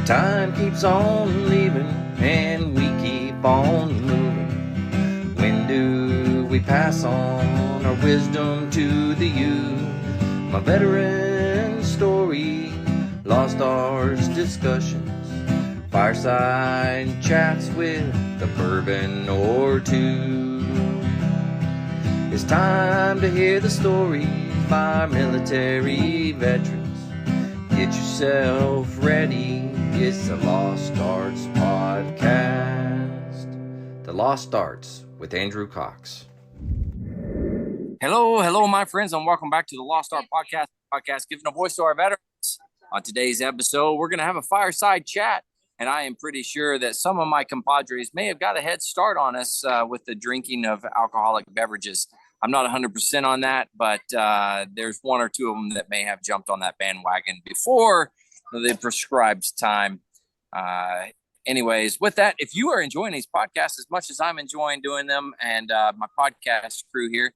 Time keeps on leaving and we keep on moving. When do we pass on our wisdom to the youth? My veteran story, lost arts discussions, fireside chats with a bourbon or two. It's time to hear the stories by our military veterans. Get yourself ready. It's the Lost Arts Podcast. The Lost Arts with Andrew Cox. Hello, my friends, and welcome back to the Lost Art Podcast, giving a voice to our veterans. On today's episode, we're going to have a fireside chat, and I am pretty sure that some of my compadres may have got a head start on us with the drinking of alcoholic beverages. I'm not 100% on that, but there's one or two of them that may have jumped on that bandwagon before the prescribed time. Anyways, with that, if you are enjoying these podcasts as much as I'm enjoying doing them and my podcast crew here,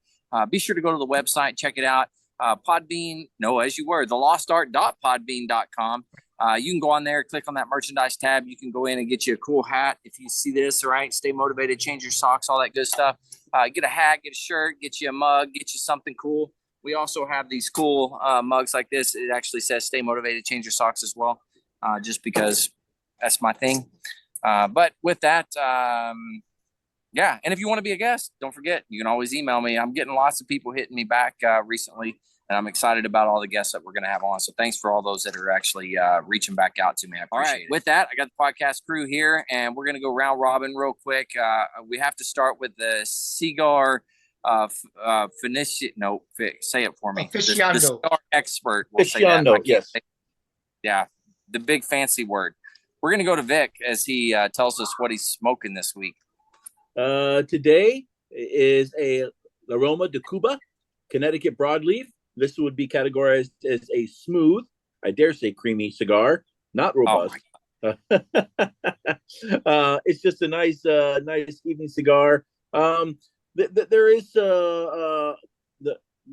be sure to go to the website, check it out. Podbean, thelostart.podbean.com. You can go on there, click on that merchandise tab. You can go in and get you a cool hat. If you see this, all right, stay motivated, change your socks, all that good stuff. Get a hat, get a shirt, get you a mug, get you something cool. We also have these cool mugs like this. It actually says stay motivated, change your socks as well, just because that's my thing. But with that, yeah. And if you want to be a guest, don't forget, you can always email me. I'm getting lots of people hitting me back recently, and I'm excited about all the guests that we're going to have on. So thanks for all those that are actually reaching back out to me. I appreciate it. With that, I got the podcast crew here, and we're going to go round robin real quick. We have to start with the cigar say it for me. Aficionado. The cigar expert. We'll say that. Yes. Yeah, the big fancy word. We're going to go to Vic as he tells us what he's smoking this week. Today is a La Roma de Cuba, Connecticut broadleaf. This would be categorized as a smooth, I dare say creamy cigar, not robust. It's just a nice evening cigar. There is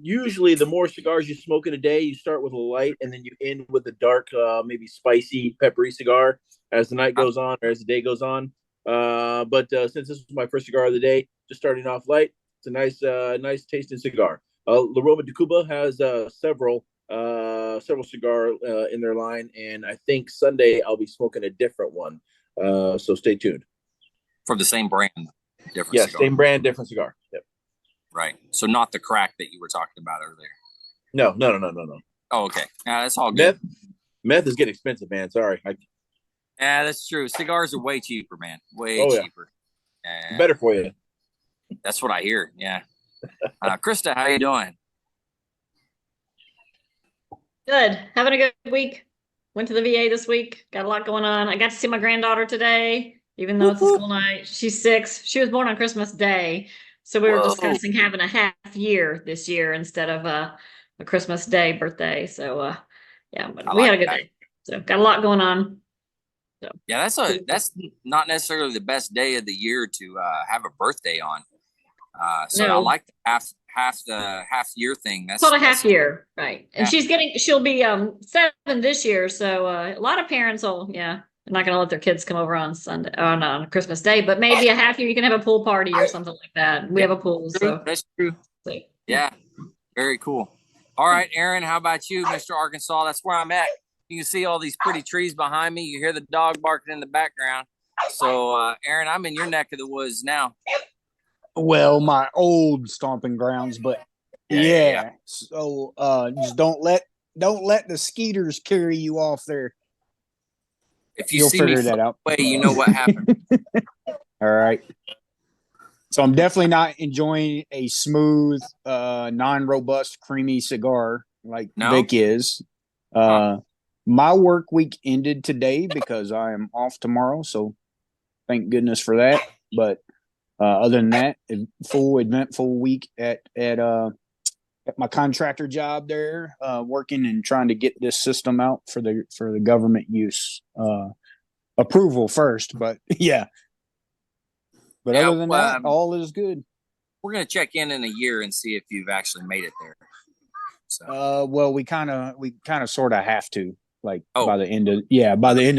usually the more cigars you smoke in a day, you start with a light and then you end with a dark, maybe spicy, peppery cigar as the night goes on or as the day goes on. But since this was my first cigar of the day, just starting off light, it's a nice tasting cigar. La Roma de Cuba has several cigar in their line, and I think Sunday I'll be smoking a different one. So stay tuned. From the same brand, different yes, cigar. Same brand, different cigar. Yep. Right. So not the crack that you were talking about earlier. No. Oh, okay. That's all good. Meth is getting expensive, man. Sorry. Yeah, that's true. Cigars are way cheaper, man. Way cheaper. Better for you. That's what I hear. Yeah. Krista, how you doing? Good. Having a good week. Went to the VA this week. Got a lot going on. I got to see my granddaughter today, even though it's a school night. She's 6. She was born on Christmas Day. So we were discussing having a half year this year instead of a Christmas Day birthday. So, yeah, but we had a good day. So got a lot going on. So. Yeah, that's not necessarily the best day of the year to have a birthday on. So no. I like the half year thing. That's called a half year, right? And she'll be 7 this year. So a lot of parents will, they're not going to let their kids come over on Sunday on Christmas Day, but maybe a half year you can have a pool party or something like that. We have a pool, so that's true. So, yeah, very cool. All right, Aaron, how about you, Mr. Arkansas? That's where I'm at. You can see all these pretty trees behind me. You hear the dog barking in the background. So, Aaron, I'm in your neck of the woods now. Well, my old stomping grounds, but yeah. So just don't let the skeeters carry you off there. If you see me that out, you know what happened. All right. So I'm definitely not enjoying a smooth, non-robust, creamy cigar like Vic is. My work week ended today because I am off tomorrow, so thank goodness for that. But other than that, eventful week at my contractor job there, working and trying to get this system out for the government use approval first. But yeah. But other than that, all is good. We're gonna check in a year and see if you've actually made it there. So. Well, we kind of sort of have to. like Oh. by the end of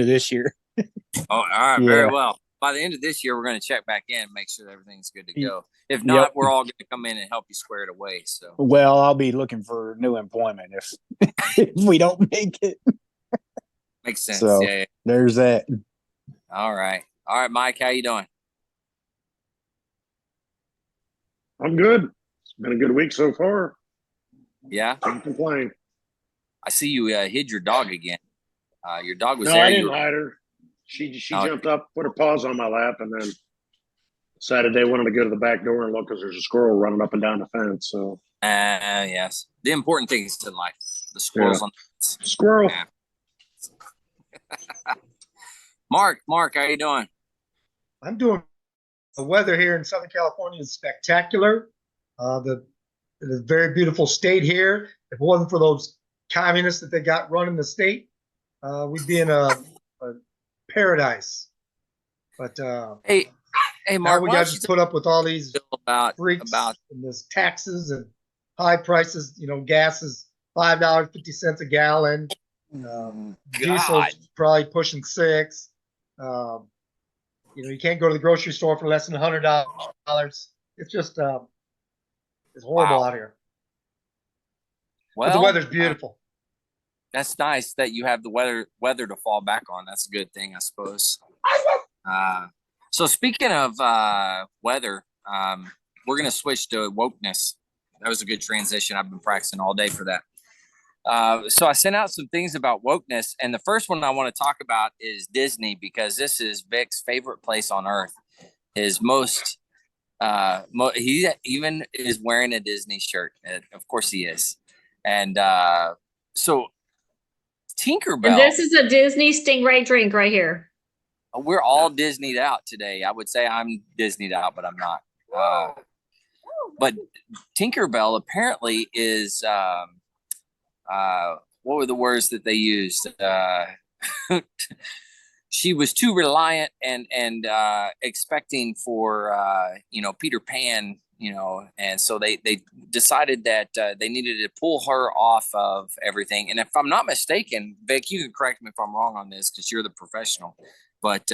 this year. Oh, all right, Yeah. very well. By the end of this year, we're going to check back in and make sure that everyth's good to go. If not, we're all going to come in and help you square it away. So, well, I'll be looking for new employment if we don't make it. makes sense. So Yeah. there's that. All right, Mike, how you doing? I'm good. It's been a good week so far. Yeah, Can't complain. I see you hid your dog again. Your dog was No, there. I didn't hide her. She jumped up, put her paws on my lap, and then decided they wanted to go to the back door and look because there's a squirrel running up and down the fence. So yes, the important things in life, the squirrels on the fence. squirrel. Yeah. Mark, how you doing? I'm doing. The weather here in Southern California is spectacular. It is a very beautiful state here. If it wasn't for those communists that they got running the state, we'd be in a paradise. But Hey, now Mark, we why got don't you to put up with all these about freaks and there's taxes and high prices. You know, gas is $5.50 a gallon. Diesel's probably pushing $6. You know, you can't go to the grocery store for less than $100. It's just it's horrible out here. Well, But the weather's beautiful. That's nice that you have the weather to fall back on. That's a good thing, I suppose. So speaking of weather, we're gonna switch to wokeness. That was a good transition. I've been practicing all day for that. So I sent out some things about wokeness, and the first one I want to talk about is Disney, because this is Vic's favorite place on earth. His most, he even is wearing a Disney shirt. Of course he is. And so Tinkerbell. And this is a Disney Stingray drink right here. We're all Disneyed out today. I would say I'm Disneyed out, but I'm not. But Tinkerbell apparently is, what were the words that they used? She was too reliant and expecting for Peter Pan, and so they decided that they needed to pull her off of everything. And if I'm not mistaken, Vic, you can correct me if I'm wrong on this because you're the professional, but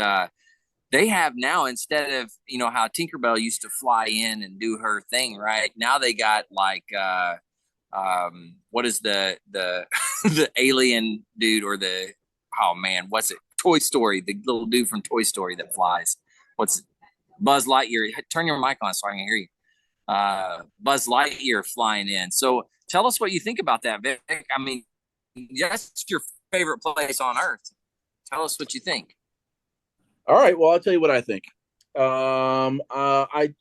they have now, instead of how Tinkerbell used to fly in and do her thing, right? Now they got like what is the the alien dude, or what's it? Toy Story, the little dude from Toy Story that flies. What's it? Buzz Lightyear. Turn your mic on so I can hear you. Buzz Lightyear flying in. So tell us what you think about that, Vic. I mean, that's your favorite place on earth. Tell us what you think. All right. Well, I'll tell you what I think. I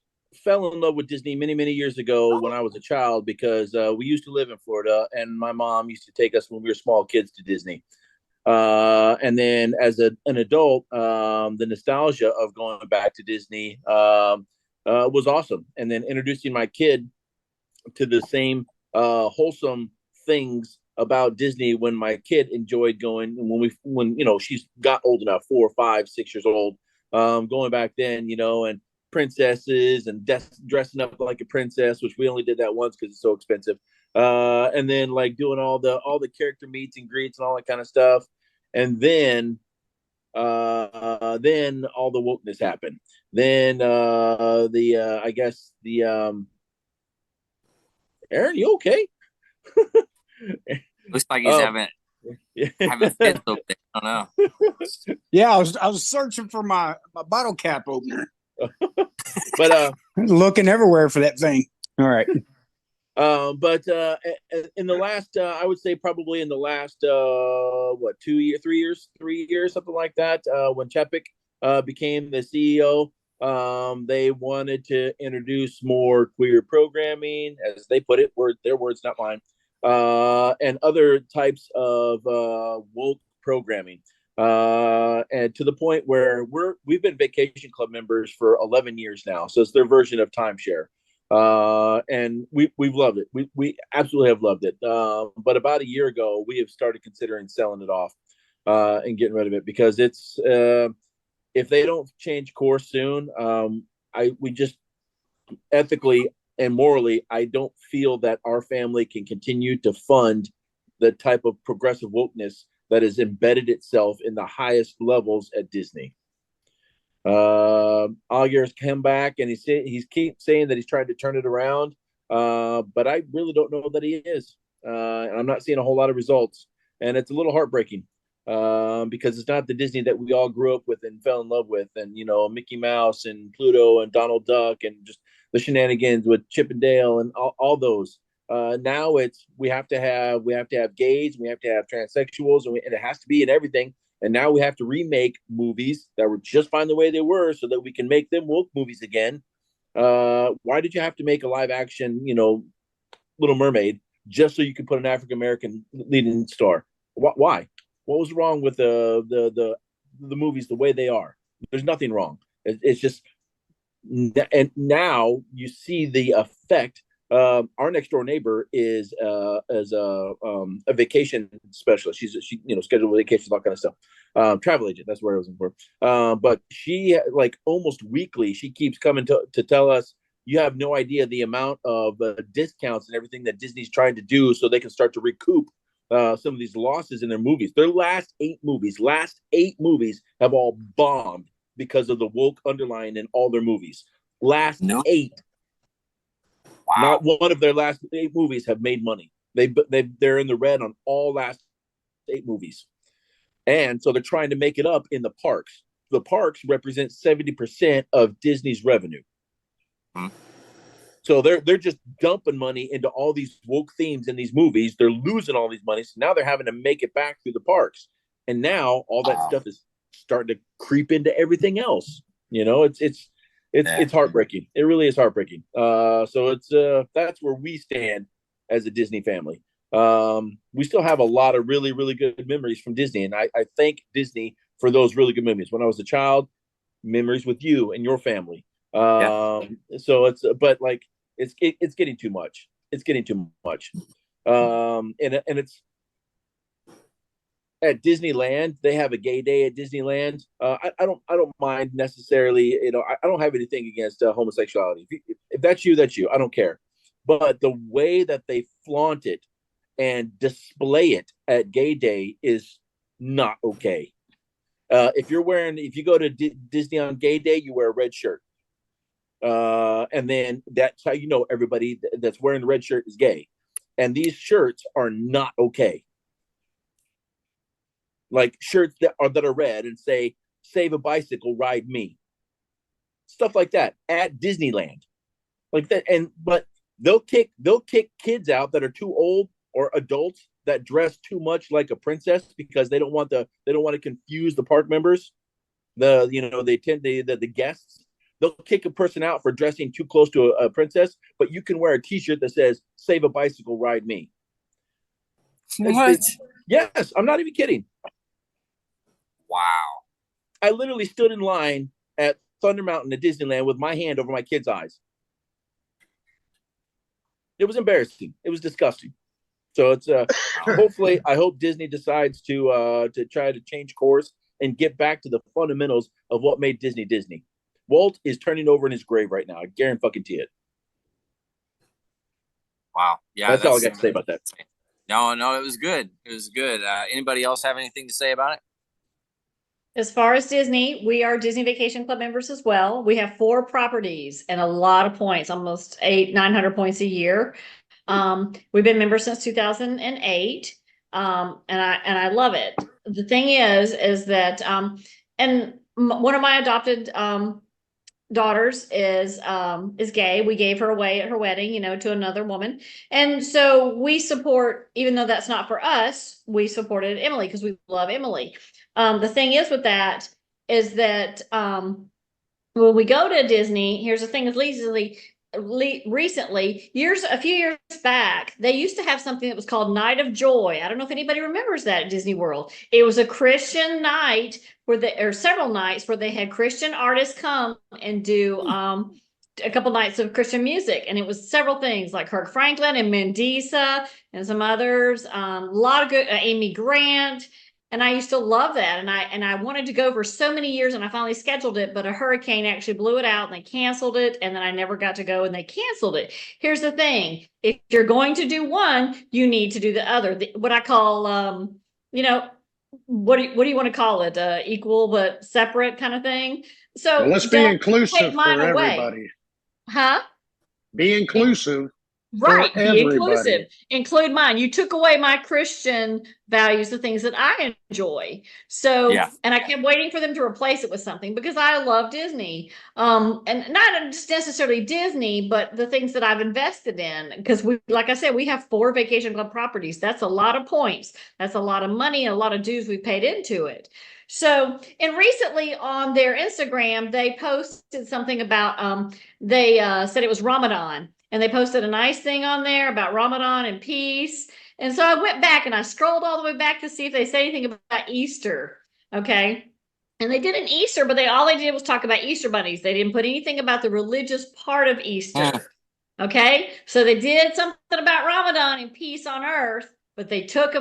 fell in love with Disney many, many years ago when I was a child, because we used to live in Florida, and my mom used to take us when we were small kids to Disney. And then as an adult, the nostalgia of going back to Disney was awesome. And then introducing my kid to the same wholesome things about Disney when my kid enjoyed going, when she's got old enough, 4, 5, 6 years old, going back then, and princesses and dressing up like a princess, which we only did that once because it's so expensive. And then like doing all the character meets and greets and all that kind of stuff. And then all the wokeness happened. Then Aaron, you okay? Looks like he's having fits over there. I don't know. Yeah, I was searching for my bottle cap opener. But looking everywhere for that thing. All right. But in the last, I would say probably in the last, 3 years, something like that, when Chapek became the CEO, they wanted to introduce more queer programming, as they put it, their words, not mine, and other types of woke programming. And to the point where we've been Vacation Club members for 11 years now. So it's their version of timeshare. And we've loved it. We absolutely have loved it. But about a year ago, we have started considering selling it off, and getting rid of it, because it's, if they don't change course soon, we just ethically and morally, I don't feel that our family can continue to fund the type of progressive wokeness that has embedded itself in the highest levels at Disney. Aguirre's come back and he's keep saying that he's trying to turn it around, but I really don't know that he is. And I'm not seeing a whole lot of results, and it's a little heartbreaking because it's not the Disney that we all grew up with and fell in love with, and Mickey Mouse and Pluto and Donald Duck and just the shenanigans with Chip and Dale and all those. Now we have to have gays, we have to have transsexuals, and it has to be in everything. And now we have to remake movies that were just fine the way they were so that we can make them woke movies again. Why did you have to make a live action, Little Mermaid just so you could put an African American leading star? Why? What was wrong with the movies the way they are? There's nothing wrong. It's just, and now you see the effect. Our next door neighbor is a vacation specialist. She scheduled vacations, all kind of stuff. Travel agent. That's where I was for. But she like almost weekly, she keeps coming to tell us, you have no idea the amount of discounts and everything that Disney's trying to do so they can start to recoup some of these losses in their movies. Their last eight movies have all bombed because of the woke underlying in all their movies. Last eight. Wow. Not one of their last 8 movies have made money. They're in the red on all last 8 movies. And so they're trying to make it up in the parks. The parks represent 70% of Disney's revenue. So they're just dumping money into all these woke themes in these movies. They're losing all these money. So now they're having to make it back through the parks. And now all that stuff is starting to creep into everything else. It's heartbreaking. It really is heartbreaking. So it's that's where we stand as a Disney family. We still have a lot of really, really good memories from Disney, and I thank Disney for those really good memories. When I was a child, memories with you and your family. So it's getting too much. It's getting too much. And it's at Disneyland, they have a gay day at Disneyland. I don't mind necessarily. I don't have anything against homosexuality. If that's you, that's you. I don't care. But the way that they flaunt it and display it at gay day is not okay. If you go to Disney on gay day, you wear a red shirt. And then that's how you know everybody that's wearing the red shirt is gay. And these shirts are not okay. Like shirts that are red and say, "Save a bicycle, ride me." Stuff like that at Disneyland. Like that. But they'll kick kids out that are too old or adults that dress too much like a princess because they don't want to confuse the park members. The guests. They'll kick a person out for dressing too close to a princess, but you can wear a t-shirt that says, "Save a bicycle, ride me." What? Yes, I'm not even kidding. Wow. I literally stood in line at Thunder Mountain at Disneyland with my hand over my kids' eyes. It was embarrassing. It was disgusting. So it's hopefully I hope Disney decides to try to change course and get back to the fundamentals of what made Disney Disney. Walt is turning over in his grave right now. I guarantee it. Wow. Yeah. That's all I got to say about that. No, it was good. It was good. Anybody else have anything to say about it? As far as Disney, we are Disney Vacation Club members as well. We have 4 properties and a lot of points, almost 900 points a year. We've been members since 2008. And I love it. The thing is that, and one of my adopted, daughters is gay. We gave her away at her wedding, to another woman. And so we support, even though that's not for us, we supported Emily because we love Emily. The thing is with that is that when we go to Disney, here's the thing is recently, a few years back, they used to have something that was called Night of Joy. I don't know if anybody remembers that at Disney World. It was a Christian night or several nights where they had Christian artists come and do a couple nights of Christian music. And it was several things like Kirk Franklin and Mandisa and some others, a lot of good, Amy Grant. And I used to love that. And I wanted to go for so many years, and I finally scheduled it, but a hurricane actually blew it out and they canceled it. And then I never got to go and they canceled it. Here's the thing. If you're going to do one, you need to do the other. What I call, what do you want to call it? Equal but separate kind of thing. Well, So let's be don't inclusive take mine for away. everybody. Huh? Be inclusive Right, for be everybody. inclusive, include mine. You took away my Christian values, the things that I enjoy. So, Yeah. and I kept waiting for them to replace it with something because I love Disney. And not just necessarily Disney, but the things that I've invested in. Because we, like I said, we have 4 vacation club properties. That's a lot of points. That's a lot of money and a lot of dues we paid into it. So, and recently on their Instagram, they posted something about they said it was Ramadan and they posted a nice thing on there about Ramadan and peace. And so I went back and I scrolled all the way back to see if they say anything about Easter. Okay. And they did an Easter, but all they did was talk about Easter bunnies. They didn't put anything about the religious part of Easter. Okay. So they did something about Ramadan and peace on earth, but they took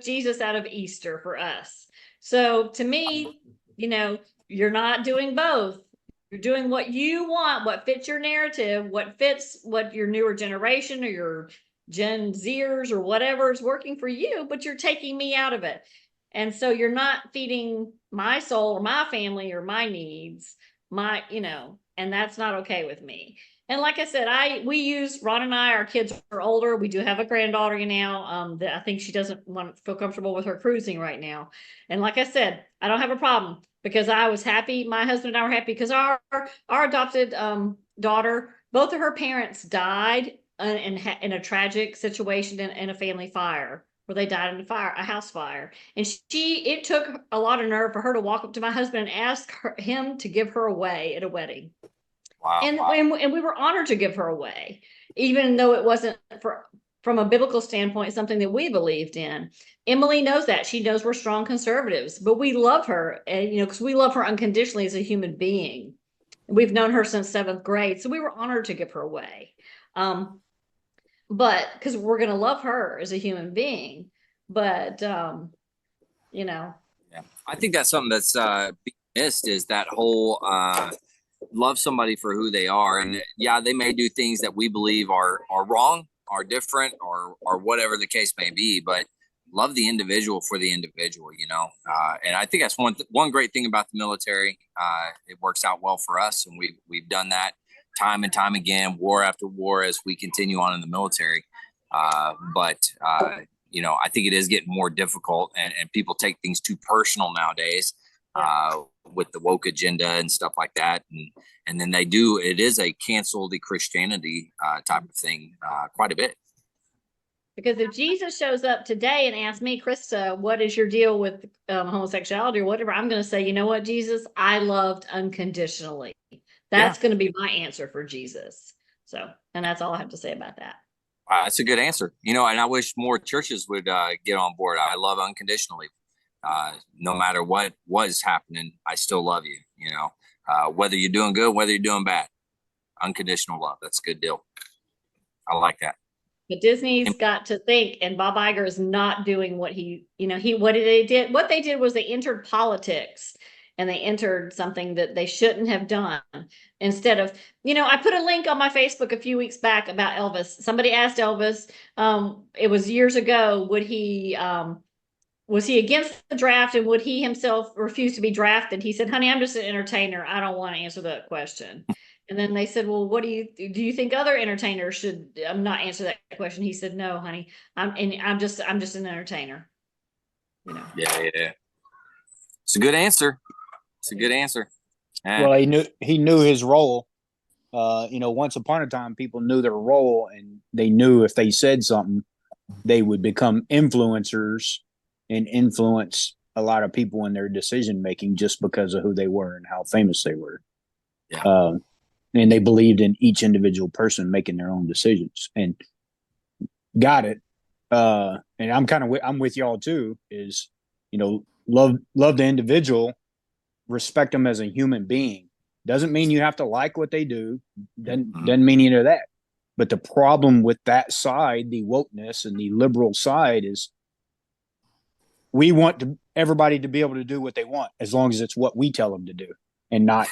Jesus out of Easter for us. So to me, you're not doing both. You're doing what you want, what fits your narrative, what fits what your newer generation or your Gen Zers or whatever is working for you, but you're taking me out of it. And so you're not feeding my soul or my family or my needs, and that's not okay with me. And like I said, Ron and I, our kids are older. We do have a granddaughter now. That I think she doesn't want to feel comfortable with her cruising right now. And like I said, I don't have a problem because I was happy. My husband and I were happy because our adopted daughter, both of her parents died in a tragic situation in a family fire where they died in a house fire. And it took a lot of nerve for her to walk up to my husband and ask him to give her away at a wedding. Wow. And we were honored to give her away, even though it wasn't from a biblical standpoint, something that we believed in. Emily knows that. She knows we're strong conservatives, but we love her, because we love her unconditionally as a human being. We've known her since 7th grade, so we were honored to give her away. But because we're going to love her as a human being, but Yeah, I think that's something that's being missed is that whole love somebody for who they are, and yeah, they may do things that we believe are wrong, are different, or whatever the case may be, but love the individual for the individual, and I think that's one great thing about the military. It works out well for us, and we've done that time and time again, war after war, as we continue on in the military. But I think it is getting more difficult, and people take things too personal nowadays with the woke agenda and stuff like that. And then it is a cancel the Christianity type of thing quite a bit. Because if Jesus shows up today and asks me, Krista, what is your deal with homosexuality or whatever, I'm going to say, you know what, Jesus, I loved unconditionally. That's going to be my answer for Jesus. So, and that's all I have to say about that. That's a good answer. And I wish more churches would get on board. I love unconditionally. No matter what was happening, I still love you. Whether you're doing good, whether you're doing bad, unconditional love. That's a good deal. I like that. But Disney's got to think, and Bob Iger is not doing what what they did. What they did was they entered politics, and they entered something that they shouldn't have done. Instead of, I put a link on my Facebook a few weeks back about Elvis. Somebody asked Elvis, it was years ago, was he against the draft and would he himself refuse to be drafted? He said, honey, I'm just an entertainer. I don't want to answer that question. And then they said, well, do you think other entertainers should not answer that question? He said, no, honey, I'm just an entertainer. Yeah. It's a good answer. Well, he knew his role. Once upon a time, people knew their role, and they knew if they said something, they would become influencers and influence a lot of people in their decision making just because of who they were and how famous they were. Yeah. And they believed in each individual person making their own decisions, and got it. And I'm with y'all too. Is love the individual, respect them as a human being. Doesn't mean you have to like what they do. Doesn't mean any of that. But the problem with that side, the wokeness and the liberal side, is we want everybody to be able to do what they want as long as it's what we tell them to do and not,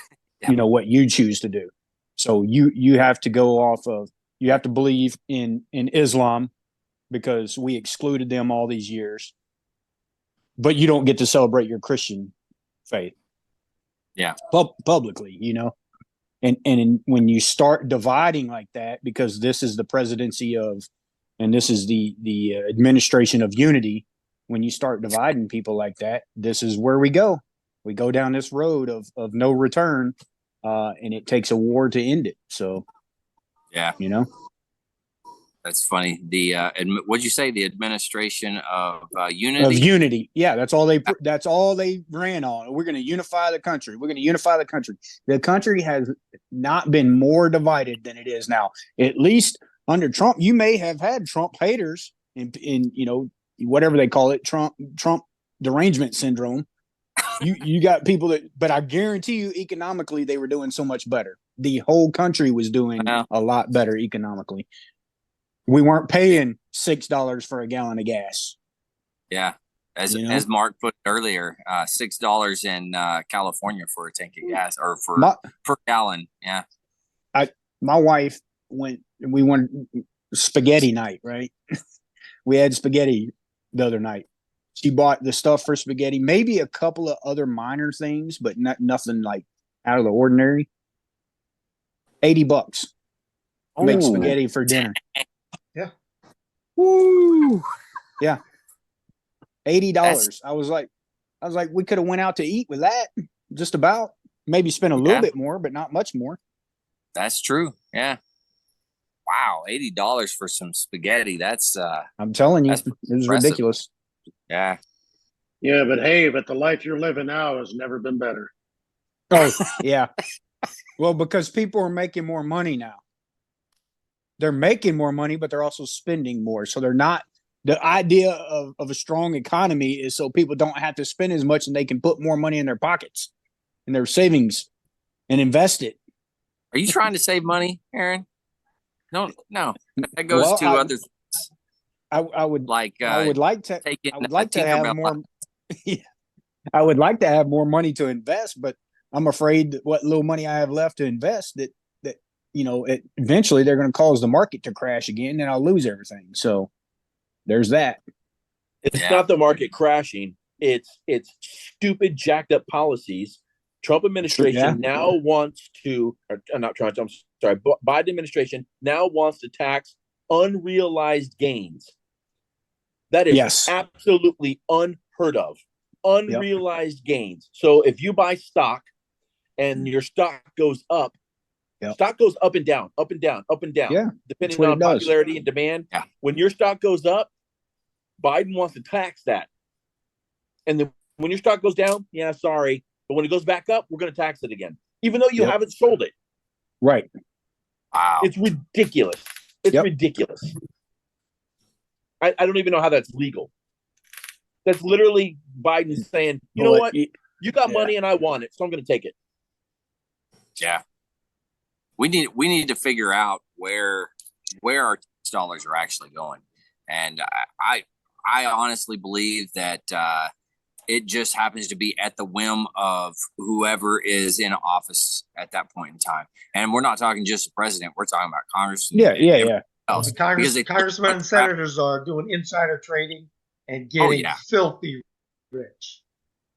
what you choose to do. So you have to go off of, you have to believe in Islam because we excluded them all these years. but you don't get to celebrate your Christian faith. Yeah. Publicly, and when you start dividing like that, because this is the presidency of, and this is the administration of unity, when you start dividing people like that, this is where we go. We go down this road of no return, and it takes a war to end it. So, yeah, that's funny. The what'd you say? The administration of unity. Of unity, yeah. That's all they ran on. We're going to unify the country. We're going to unify the country. The country has not been more divided than it is now. At least under Trump, you may have had Trump haters in whatever they call it, Trump derangement syndrome. You got people that, but I guarantee you, economically, they were doing so much better. The whole country was doing a lot better economically. We weren't paying $6 for a gallon of gas. Yeah, as Mark put earlier, $6 in California for a tank of gas, or per gallon. Yeah, my wife we went spaghetti night, right? We had spaghetti the other night. She bought the stuff for spaghetti, maybe a couple of other minor things, but nothing like out of the ordinary. $80 make spaghetti for dinner. Yeah. Woo. Yeah. $80. I was like, we could have went out to eat with that. Just about. Maybe spent a little bit more, but not much more. That's true. Yeah. Wow, $80 for some spaghetti. That's I'm telling you, it was ridiculous. Yeah. Yeah, but the life you're living now has never been better. Oh, yeah. Well, because people are making more money now. They're making more money, but they're also spending more. So they're not, the idea of a strong economy is so people don't have to spend as much and they can put more money in their pockets, in their savings, and invest it. Are you trying to save money, Aaron? No. That goes to other things. I would like to have more. I would like to have more money to invest, but I'm afraid that what little money I have left to invest, that eventually they're going to cause the market to crash again, and I'll lose everything. So there's that. It's not the market crashing. It's stupid, jacked up policies. Trump administration now wants to, Biden administration now wants to tax unrealized gains. That is absolutely unheard of. Unrealized gains. So if you buy stock and your stock goes up, stock goes up and down, up and down, up and down, depending on popularity and demand. Yeah. When your stock goes up, Biden wants to tax that. And then when your stock goes down, sorry. But when it goes back up, we're going to tax it again, even though you haven't sold it. Right. Wow. It's ridiculous. It's ridiculous. I don't even know how that's legal. That's literally Biden saying, you know what? You got money and I want it, so I'm going to take it. Yeah. We need to figure out where our tax dollars are actually going. And I honestly believe that it just happens to be at the whim of whoever is in office at that point in time. And we're not talking just the president. We're talking about Congress. Else. Congressmen and senators are doing insider trading and getting filthy rich.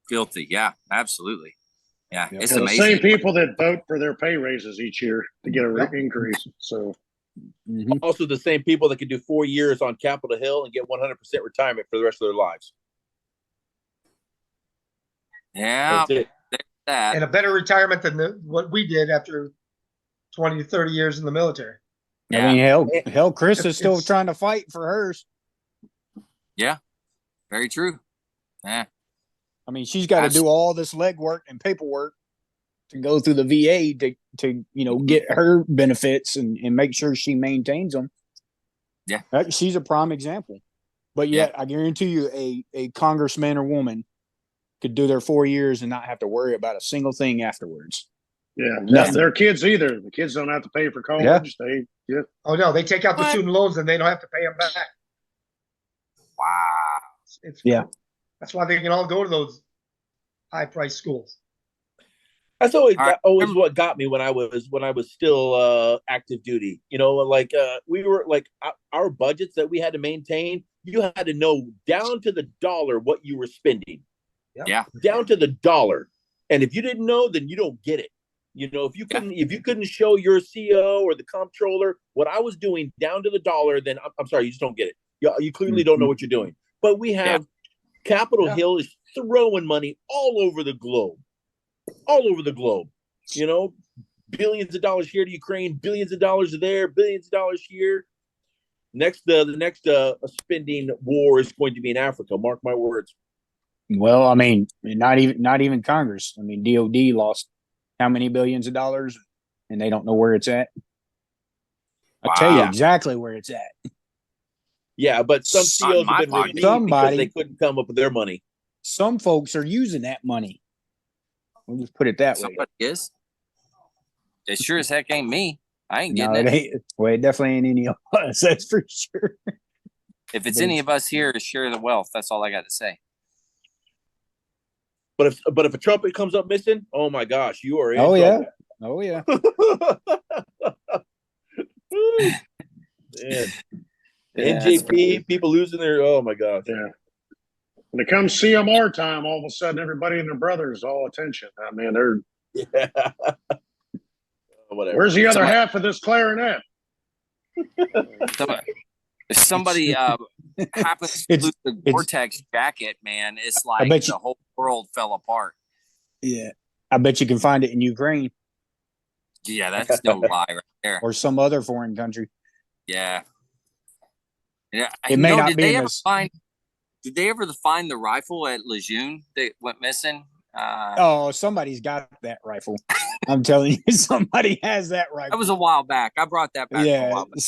Filthy, yeah, absolutely. Yeah, it's the amazing. Same people that vote for their pay raises each year to get an increase. So, also the same people that could do 4 years on Capitol Hill and get 100% retirement for the rest of their lives. Yeah, and a better retirement than what we did after 20 to 30 years in the military. Yeah. I mean, hell, Chris is still trying to fight for hers. Yeah, very true. Yeah. I mean, she's got to do all this legwork and paperwork to go through the VA to get her benefits and make sure she maintains them. Yeah. She's a prime example. But yet, I guarantee you a congressman or woman could do their 4 years and not have to worry about a single thing afterwards. Yeah, nothing. Their kids either. The kids don't have to pay for college. Oh no, they take out the student loans and they don't have to pay them back. Wow. That's why they can all go to those high-priced schools. That's always All right. always what got me when I was still active duty. You know, like we were like our budgets that we had to maintain. You had to know down to the dollar what you were spending. Yeah. Down to the dollar. And if you didn't know, then you don't get it. You know, if you couldn't show your CO or the comptroller what I was doing down to the dollar, then I'm sorry, you just don't get it. You clearly don't know what you're doing. But we have Capitol Hill is throwing money all over the globe. All over the globe. You know, billions of dollars here to Ukraine, billions of dollars there, billions of dollars here. The next spending war is going to be in Africa. Mark my words. Well, I mean, not even Congress. I mean, DOD lost how many billions of dollars, and they don't know where it's at. I'll tell you exactly where it's at. Yeah, but some CEOs have been relieved because they couldn't come up with their money. Some folks are using that money. We'll just put it that way. Somebody is. It sure as heck ain't me. I ain't getting it. Well, it definitely ain't any of us. That's for sure. If it's any of us here to share the wealth, that's all I got to say. But if a trumpet comes up missing, oh my gosh, you are in trouble. Oh yeah. Man. NJP, people losing their my gosh. Yeah. When it comes CMR time, all of a sudden everybody and their brothers all attention. I mean, they're whatever. Where's the other half of this clarinet? If somebody happens to lose the Vortex jacket, man, it's like the whole world fell apart. Yeah. I bet you can find it in Ukraine. Yeah, that's no lie right there. Or some other foreign country. Yeah. Yeah. It may not be did they ever find the rifle at Lejeune that went missing? Somebody's got that rifle. I'm telling you, somebody has that rifle. That was a while back. I brought that back. Yeah, a while back.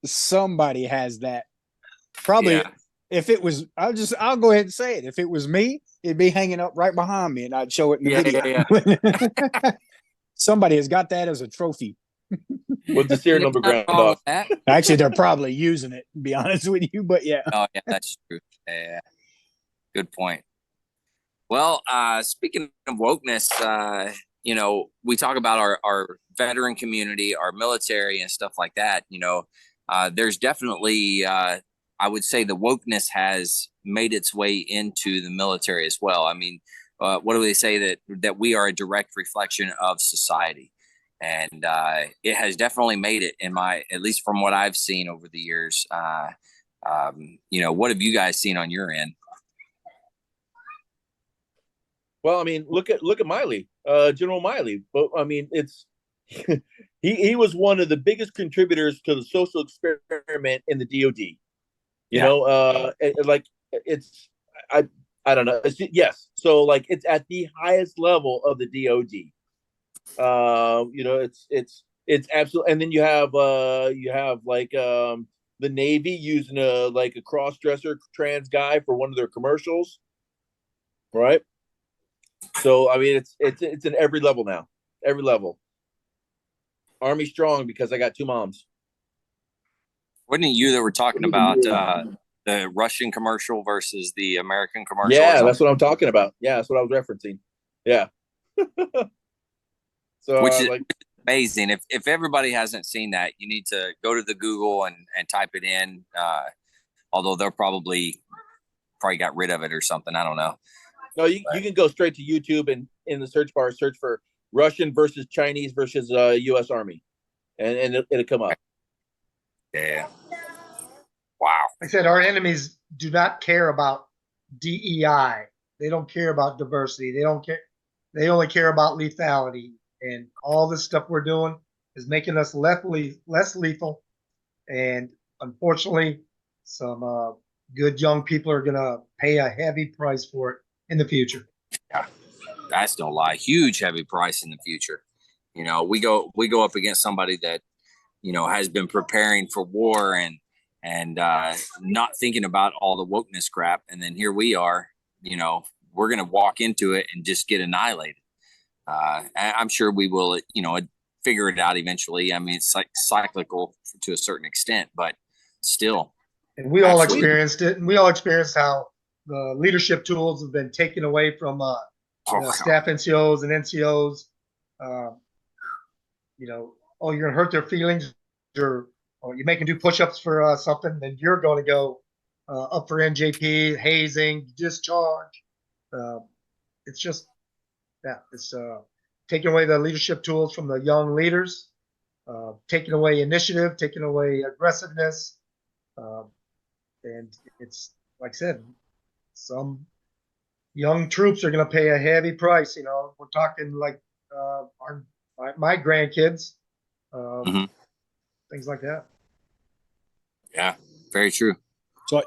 Somebody has that. Probably, if it was, I'll go ahead and say it. If it was me, it'd be hanging up right behind me, and I'd show it in the video. Yeah. Somebody has got that as a trophy. With the serial number ground off. Actually, they're probably using it, to be honest with you, but yeah. Oh, yeah, that's true. Yeah. Good point. Well, speaking of wokeness, we talk about our veteran community, our military and stuff like that. There's definitely, I would say the wokeness has made its way into the military as well. I mean, what do they say that we are a direct reflection of society? And it has definitely made it at least from what I've seen over the years. What have you guys seen on your end? Well, I mean, look at Miley, General Miley. But I mean, it's he was one of the biggest contributors to the social experiment in the DoD. I don't know. Yes, so like it's at the highest level of the DoD. It's absolutely. And then you have the Navy using a cross-dresser trans guy for one of their commercials, right? So I mean, it's in every level now. Every level. Army strong because I got two moms. Wasn't it you that were talking about the Russian commercial versus the American commercial? Yeah, that's what I'm talking about. Yeah, that's what I was referencing. Yeah. So which is amazing. If everybody hasn't seen that, you need to go to the Google and type it in. Although they're probably got rid of it or something. I don't know. No, you can go straight to YouTube and in the search bar search for Russian versus Chinese versus U.S. Army, and it'll come up. Yeah. Wow. Like I said, our enemies do not care about DEI. They don't care about diversity. They don't care. They only care about lethality. And all this stuff we're doing is making us less lethal. And unfortunately, some good young people are going to pay a heavy price for it in the future. Yeah, that's no lie. Huge, heavy price in the future. We go up against somebody that, has been preparing for war and not thinking about all the wokeness crap. And then here we are, we're going to walk into it and just get annihilated. I'm sure we will, figure it out eventually. I mean, it's like cyclical to a certain extent, but still. And we all experienced it. And we all experienced how the leadership tools have been taken away from staff NCOs and NCOs. you know, oh, you're gonna hurt their feelings, or you make them do push-ups for something, then you're going to go up for NJP, hazing, discharge. It's just, yeah, it's taking away the leadership tools from the young leaders, taking away initiative, taking away aggressiveness, and it's like I said, some young troops are going to pay a heavy price. You know, we're talking like my grandkids, things like that. Yeah, very true. So,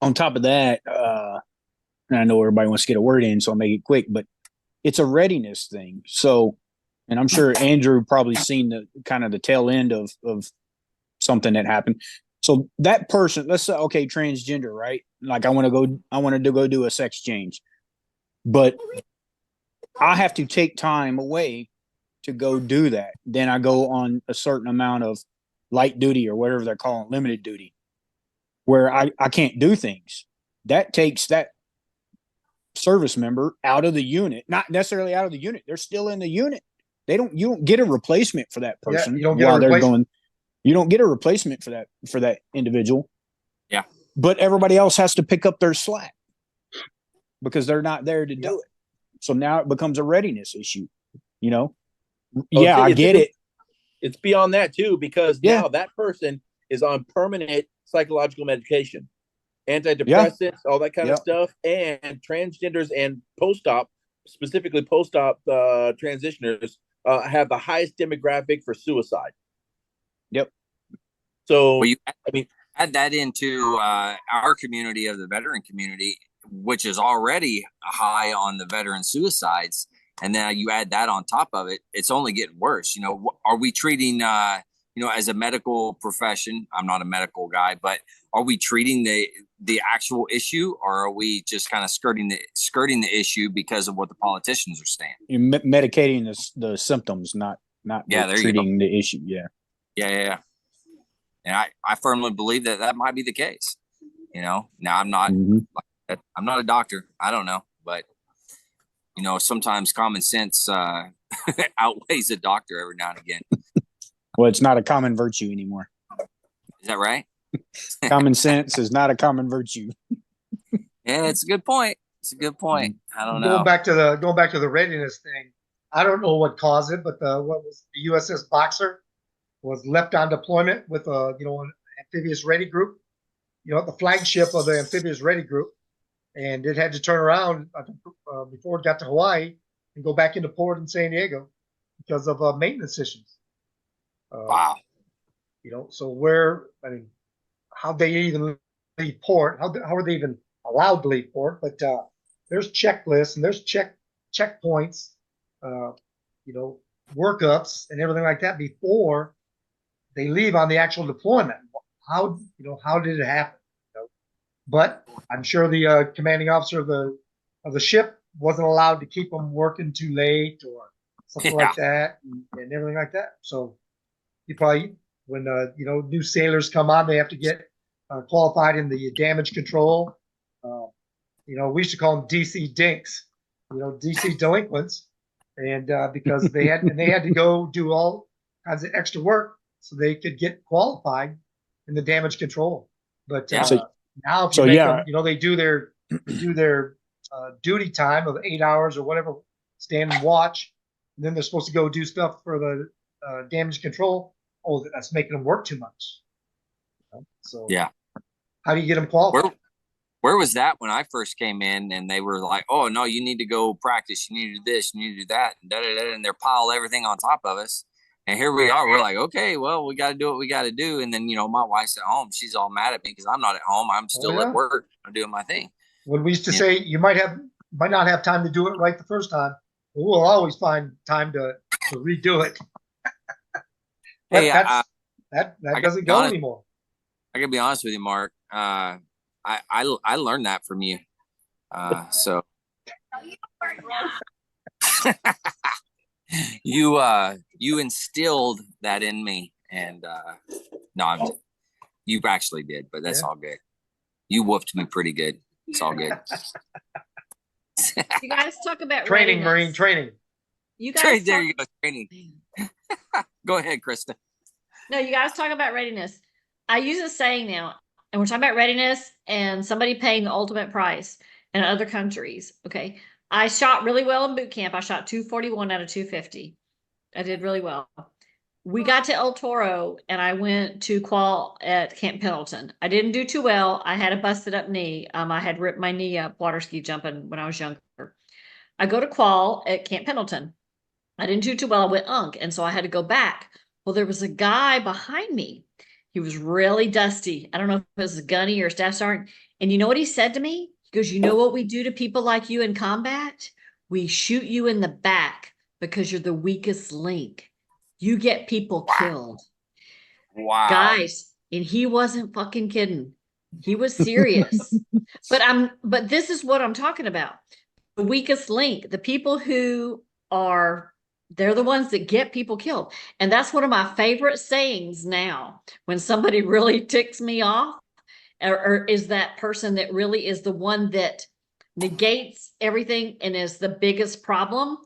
on top of that, and I know everybody wants to get a word in, so I'll make it quick, but it's a readiness thing. So, and I'm sure Andrew probably seen the kind of the tail end of something that happened. So that person, let's say, okay, transgender, right? Like I wanted to go do a sex change, but I have to take time away to go do that. Then I go on a certain amount of light duty or whatever they're calling limited duty, where I can't do things. That takes that service member out of the unit, not necessarily out of the unit. They're still in the unit. You don't get a replacement for that person. You don't get a replacement. You don't get a replacement for that individual. Yeah. But everybody else has to pick up their slack because they're not there to do it. So now it becomes a readiness issue, you know? Yeah, I get it. It's beyond that too, because now that person is on permanent psychological medication, antidepressants, all that kind of stuff, and transgenders and post-op, specifically post-op transitioners, have the highest demographic for suicide. Yep. So, add that into our community of the veteran community, which is already high on the veteran suicides. And then you add that on top of it, it's only getting worse. You know, are we treating, as a medical profession, I'm not a medical guy, but are we treating the actual issue, or are we just kind of skirting the issue because of what the politicians are saying? You're medicating the symptoms, not treating the issue. Yeah. Yeah. And I firmly believe that might be the case. You know, now I'm not a doctor. I don't know, but sometimes common sense outweighs a doctor every now and again. Well, it's not a common virtue anymore. Is that right? Common sense is not a common virtue. Yeah, it's a good point. I don't know. Going back to the readiness thing, I don't know what caused it, but what was the USS Boxer was left on deployment with an amphibious ready group, the flagship of the amphibious ready group, and it had to turn around before it got to Hawaii and go back into port in San Diego because of maintenance issues. Wow. So how'd they even leave port? How are they even allowed to leave port? But there's checklists and there's checkpoints, workups and everything like that before they leave on the actual deployment. How did it happen? But I'm sure the commanding officer of the ship wasn't allowed to keep them working too late or something like that and everything like that. So you probably, when new sailors come on, they have to get qualified in the damage control. We used to call them DC dinks, DC delinquents, and because they had to go do all kinds of extra work so they could get qualified in the damage control. But now if you make them, they do their duty time of 8 hours or whatever, stand and watch, and then they're supposed to go do stuff for the damage control. Oh, that's making them work too much. So how do you get them qualified? Where was that when I first came in and they were like, oh no, you need to go practice, you need to do this, you need to do that, and they're piled everything on top of us. And here we are. We're like, okay, well, we got to do what we got to do. And then, my wife's at home. She's all mad at me because I'm not at home. I'm still at work. I'm doing my thing. When we used to say you might not have time to do it right the first time, but we'll always find time to redo it. That doesn't go anymore. I gotta be honest with you, Mark. I learned that from you. So you instilled that in me, and you actually did, but that's all good. You whooped me pretty good. It's all good. You guys talk about training, readiness. Marine training. You guys There you go. Training. Go ahead, Krista. No, you guys talk about readiness. I use a saying now, and we're talking about readiness and somebody paying the ultimate price in other countries. Okay. I shot really well in boot camp. I shot 241 out of 250. I did really well. We got to El Toro and I went to qual at Camp Pendleton. I didn't do too well. I had a busted up knee. I had ripped my knee up water ski jumping when I was younger. I go to qual at Camp Pendleton. I didn't do too well. I went unk. And so I had to go back. Well, there was a guy behind me. He was really dusty. I don't know if it was a gunny or a staff sergeant. And you know what he said to me? He goes, you know what we do to people like you in combat? We shoot you in the back because you're the weakest link. You get people killed. Wow. Guys, and he wasn't fucking kidding. He was serious. But this is what I'm talking about. The weakest link, the people who are, they're the ones that get people killed. And that's one of my favorite sayings now. When somebody really ticks me off, or is that person that really is the one that negates everything and is the biggest problem.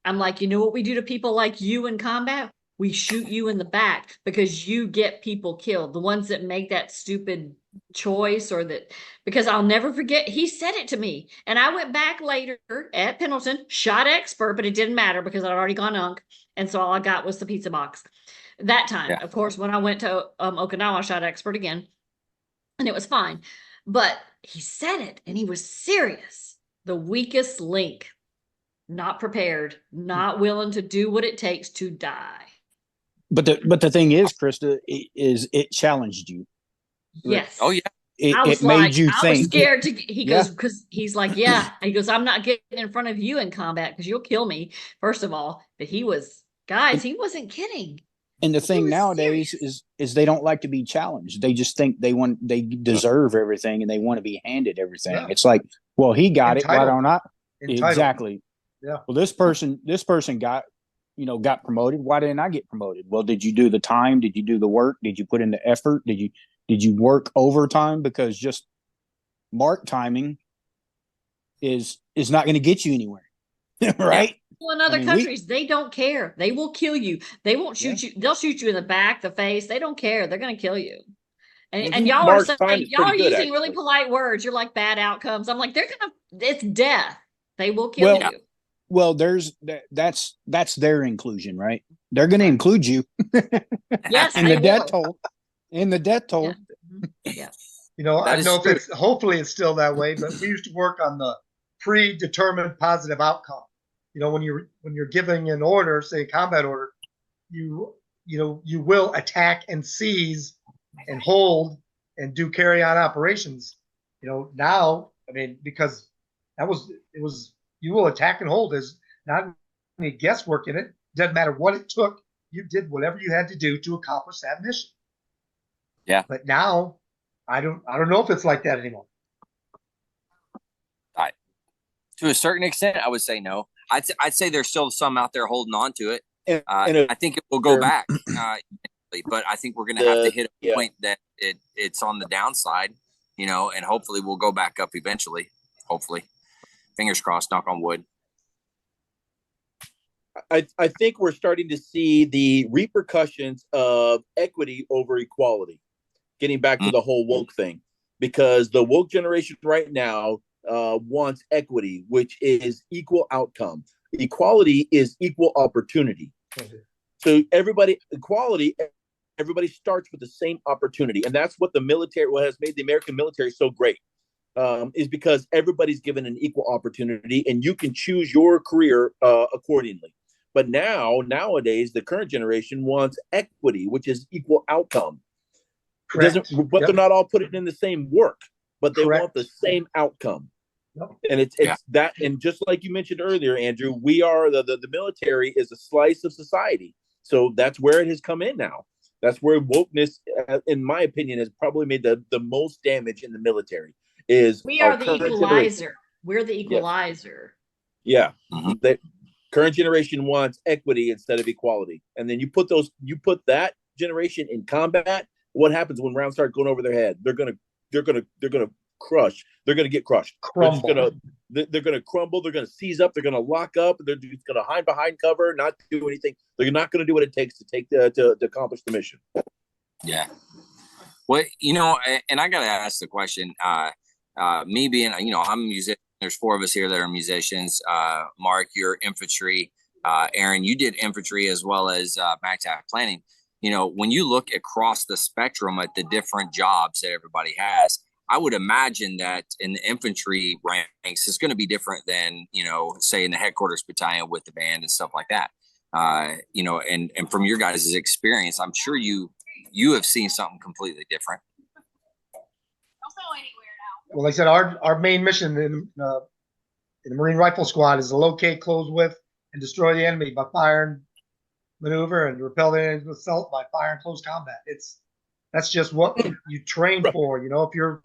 I'm like, you know what we do to people like you in combat? We shoot you in the back because you get people killed. The ones that make that stupid choice or that, because I'll never forget, he said it to me. And I went back later at Pendleton, shot expert, but it didn't matter because I'd already gone unk. And so all I got was the pizza box. That time, Yeah. of course, when I went to Okinawa, I shot expert again. And it was fine. But he said it and he was serious. The weakest link, not prepared, not willing to do what it takes to die. But the thing is, Krista, is it challenged you. Yes. Oh, yeah. It made you I think. was scared to, he Yeah. goes, because he's like, yeah. He goes, I'm not getting in front of you in combat because you'll kill me, first of all. But he was, guys, he wasn't kidding. And the thing was nowadays serious. is they don't like to be challenged. They just think they deserve everything and they want to be handed everything. Yeah. It's like, well, he got it. Why Entitled. don't I? Entitled. Exactly. Yeah. Well, this person got promoted. Why didn't I get promoted? Well, did you do the time? Did you do the work? Did you put in the effort? Did you work overtime? Because just mark timing is not going to get you anywhere. Right? Well, in other countries, they don't care. They will kill you. They won't shoot you. They'll shoot you in the back, the face. They don't care. They're going to kill you. And y'all are saying, y'all are using really polite words. You're like bad outcomes. I'm like, it's death. They will kill you. Well, that's their inclusion, right? They're going to include you. Yes, in the death toll. In the death toll. Yeah. You know, That I is know true. if it's, hopefully it's still that way, but we used to work on the predetermined positive outcome. You know, when you're giving an order, say a combat order, you will attack and seize and hold and do carry on operations. You know, now, I mean, because you will attack and hold. There's not any guesswork in it. Doesn't matter what it took. You did whatever you had to do to accomplish that mission. Yeah. But now, I don't know if it's like that anymore. To a certain extent, I would say no. I'd say there's still some out there holding on to it. And I think it will go back, but I think we're going to have to hit a point that it's on the downside, and hopefully we'll go back up eventually. Hopefully, fingers crossed. Knock on wood. I think we're starting to see the repercussions of equity over equality. Getting back to the whole woke thing, because the woke generation right now wants equity, which is equal outcome. Equality is equal opportunity. So everybody starts with the same opportunity, and that's what what has made the American military so great, is because everybody's given an equal opportunity, and you can choose your career accordingly. But nowadays, the current generation wants equity, which is equal outcome. They're not all putting in the same work, but they want the same outcome. Yep. And it's that, and just like you mentioned earlier, Andrew, we are the military is a slice of society. So that's where it has come in now. That's where wokeness, in my opinion, has probably made the most damage in the military. We are the equalizer. We're the equalizer. Yeah. Mm-hmm. The current generation wants equity instead of equality. And then you put that generation in combat. What happens when rounds start going over their head? They're gonna crushed. They're going to get crushed. Crumble. They're going to crumble. They're going to seize up. They're going to lock up. They're just going to hide behind cover, not do anything. They're not going to do what it takes to accomplish the mission. Yeah. Well, and I got to ask the question, me being, I'm a musician. There's 4 of us here that are musicians. Mark, you're infantry. Aaron, you did infantry as well as MACTAC planning. When you look across the spectrum at the different jobs that everybody has, I would imagine that in the infantry ranks, it's going to be different than, say in the headquarters battalion with the band and stuff like that. And from your guys' experience, I'm sure you have seen something completely different. Well, like I said, our main mission in the Marine Rifle Squad is to locate, close with, and destroy the enemy by fire and maneuver, and repel the enemy's assault by fire and close combat. That's just what you train for. If you're,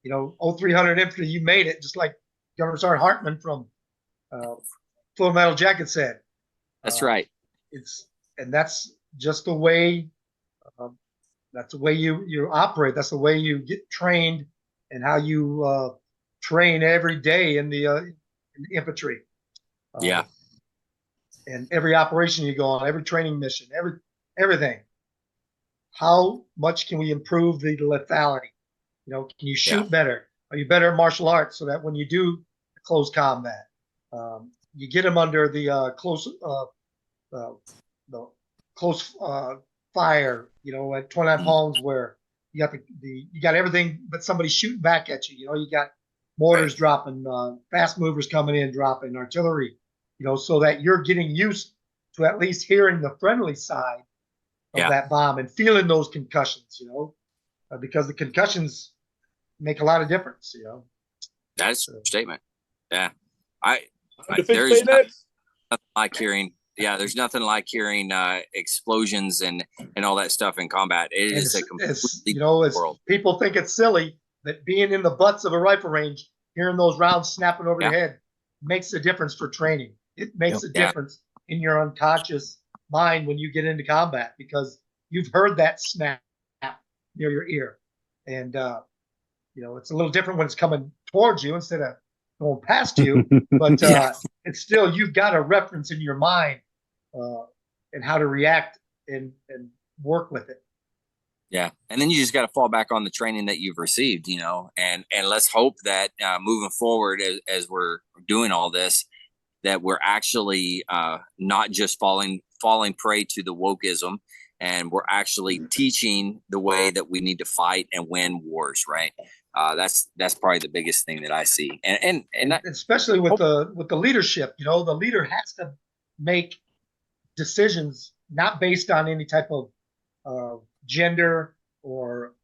0300 infantry, you made it, just like Governor Sergeant Hartman from Full Metal Jacket said. That's right. That's just the way. That's the way you operate. That's the way you get trained, and how you train every day in the infantry. Yeah. And every operation you go on, every training mission, everything. How much can we improve the lethality? Can you shoot better? Are you better at martial arts so that when you do close combat, you get them under the close fire? At 29 palms, where you got everything but somebody shooting back at you. You got mortars dropping, fast movers coming in, dropping artillery. So that you're getting used to at least hearing the friendly side of that bomb and feeling those concussions, because the concussions make a lot of difference, That's a statement. Yeah. There's nothing like hearing, there's nothing like hearing explosions and all that stuff in combat. It is a completely world. People think it's silly, but being in the butts of a rifle range, hearing those rounds snapping over your head makes a difference for training. It makes a difference in your unconscious mind when you get into combat, because you've heard that snap near your ear. And, it's a little different when it's coming towards you instead of going past you. But it's still, you've got a reference in your mind and how to react and work with it. Yeah. And then you just got to fall back on the training that you've received, and let's hope that moving forward as we're doing all this, that we're actually not just falling prey to the wokeism, and we're actually teaching the way that we need to fight and win wars, right? That's probably the biggest thing that I see. And especially with the leadership, the leader has to make decisions not based on any type of gender or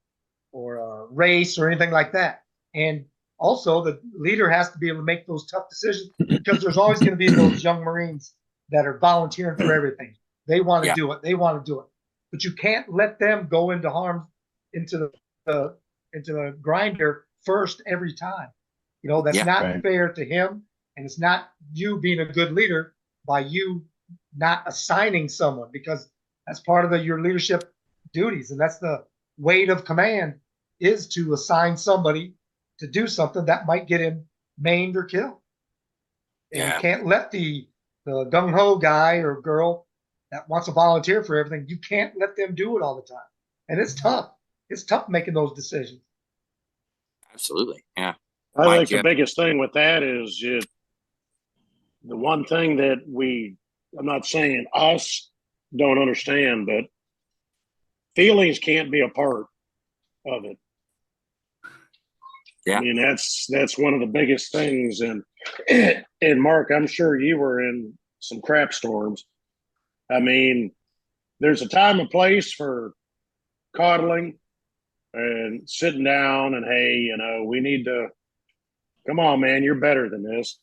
race or anything like that. And also, the leader has to be able to make those tough decisions, because there's always going to be those young Marines that are volunteering for everything. They want to do it. They want to do it. But you can't let them go into harm, into the grinder first every time. That's not fair to him, and it's not you being a good leader by you not assigning someone, because that's part of your leadership duties, and that's the weight of command, is to assign somebody to do something that might get him maimed or killed. And you can't let the gung-ho guy or girl that wants to volunteer for everything, you can't let them do it all the time. And it's tough. It's tough making those decisions. Absolutely. Yeah. I think the biggest thing with that is the one thing that I'm not saying us don't understand, but feelings can't be a part of it. Yeah. I mean, that's one of the biggest things. And Mark, I'm sure you were in some crap storms. I mean, there's a time and place for coddling and sitting down and, hey, we need to, come on, man, you're better than this.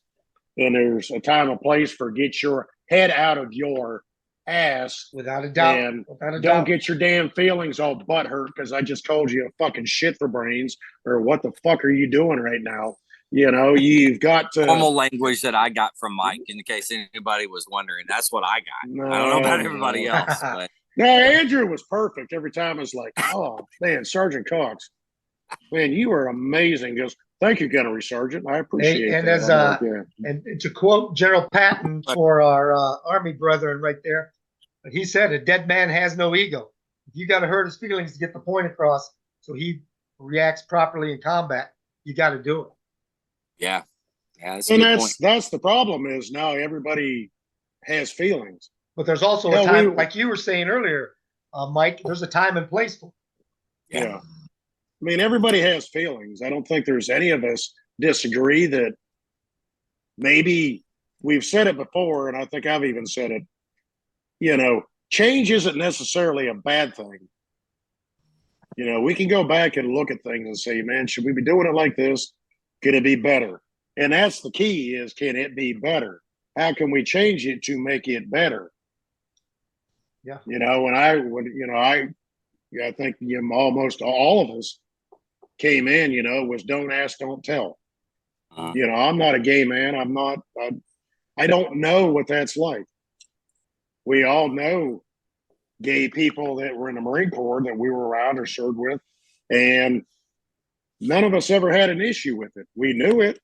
And there's a time and place for get your head out of your ass. Without a doubt. And don't get your damn feelings all butthurt because I just called you a fucking shit for brains, or what the fuck are you doing right now? You've got to formal language that I got from Mike, in case anybody was wondering. That's what I got. No, I don't know about everybody else, but no, Andrew was perfect every time. I was like, oh man, Sergeant Cox, man, you are amazing. He goes, Thank you, Gunnery Sergeant. I appreciate and that. as, Yeah. And to quote General Patton for our Army brethren right there, he said, "A dead man has no ego." If you got to hurt his feelings to get the point across, so he reacts properly in combat, you got to do it. Yeah, that's a And good point. that's the problem is now everybody has feelings. But there's also a Yeah, time, like you were saying earlier, Mike. There's a time and place for it. Yeah. I mean, everybody has feelings. I don't think there's any of us disagree that maybe we've said it before, and I think I've even said it. You know, change isn't necessarily a bad thing. You know, we can go back and look at things and say, man, should we be doing it like this? Could it be better? And that's the key is, can it be better? How can we change it to make it better? Yeah. You know, and I think almost all of us came in, was don't ask, don't tell. You know, I'm not a gay man. I don't know what that's like. We all know gay people that were in the Marine Corps that we were around or served with, and none of us ever had an issue with it. We knew it,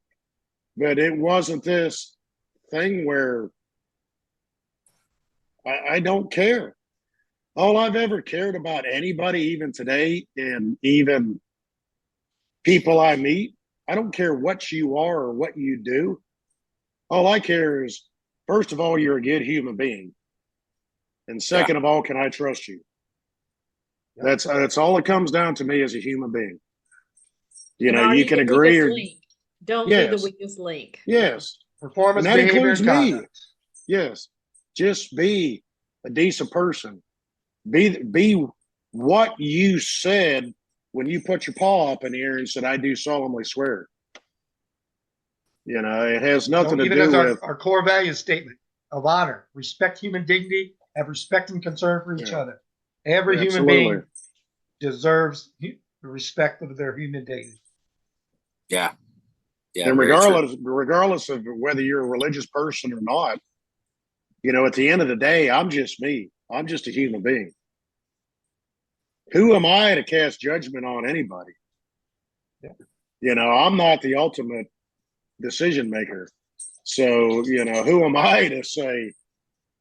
but it wasn't this thing where I don't care. All I've ever cared about anybody, even today, and even people I meet, I don't care what you are or what you do. All I care is, first of all, you're a good human being. And second of all, can I trust you? That's all it comes down to me as a human being. You know, you can agree or don't be the weakest link. Yes. Performance, and that behavior, includes and me. conduct. Yes. Just be a decent person. Be what you said when you put your paw up in the air and said, "I do solemnly swear." You know, it has nothing to Even do as with our core value statement of honor, respect human dignity, have respect and concern for each other. Every human being deserves the respect of their human dignity. Yeah. Yeah. And regardless of whether you're a religious person or not, you know, at the end of the day, I'm just me. I'm just a human being. Who am I to cast judgment on anybody? Yeah. You know, I'm not the ultimate decision maker. So, you know, who am I to say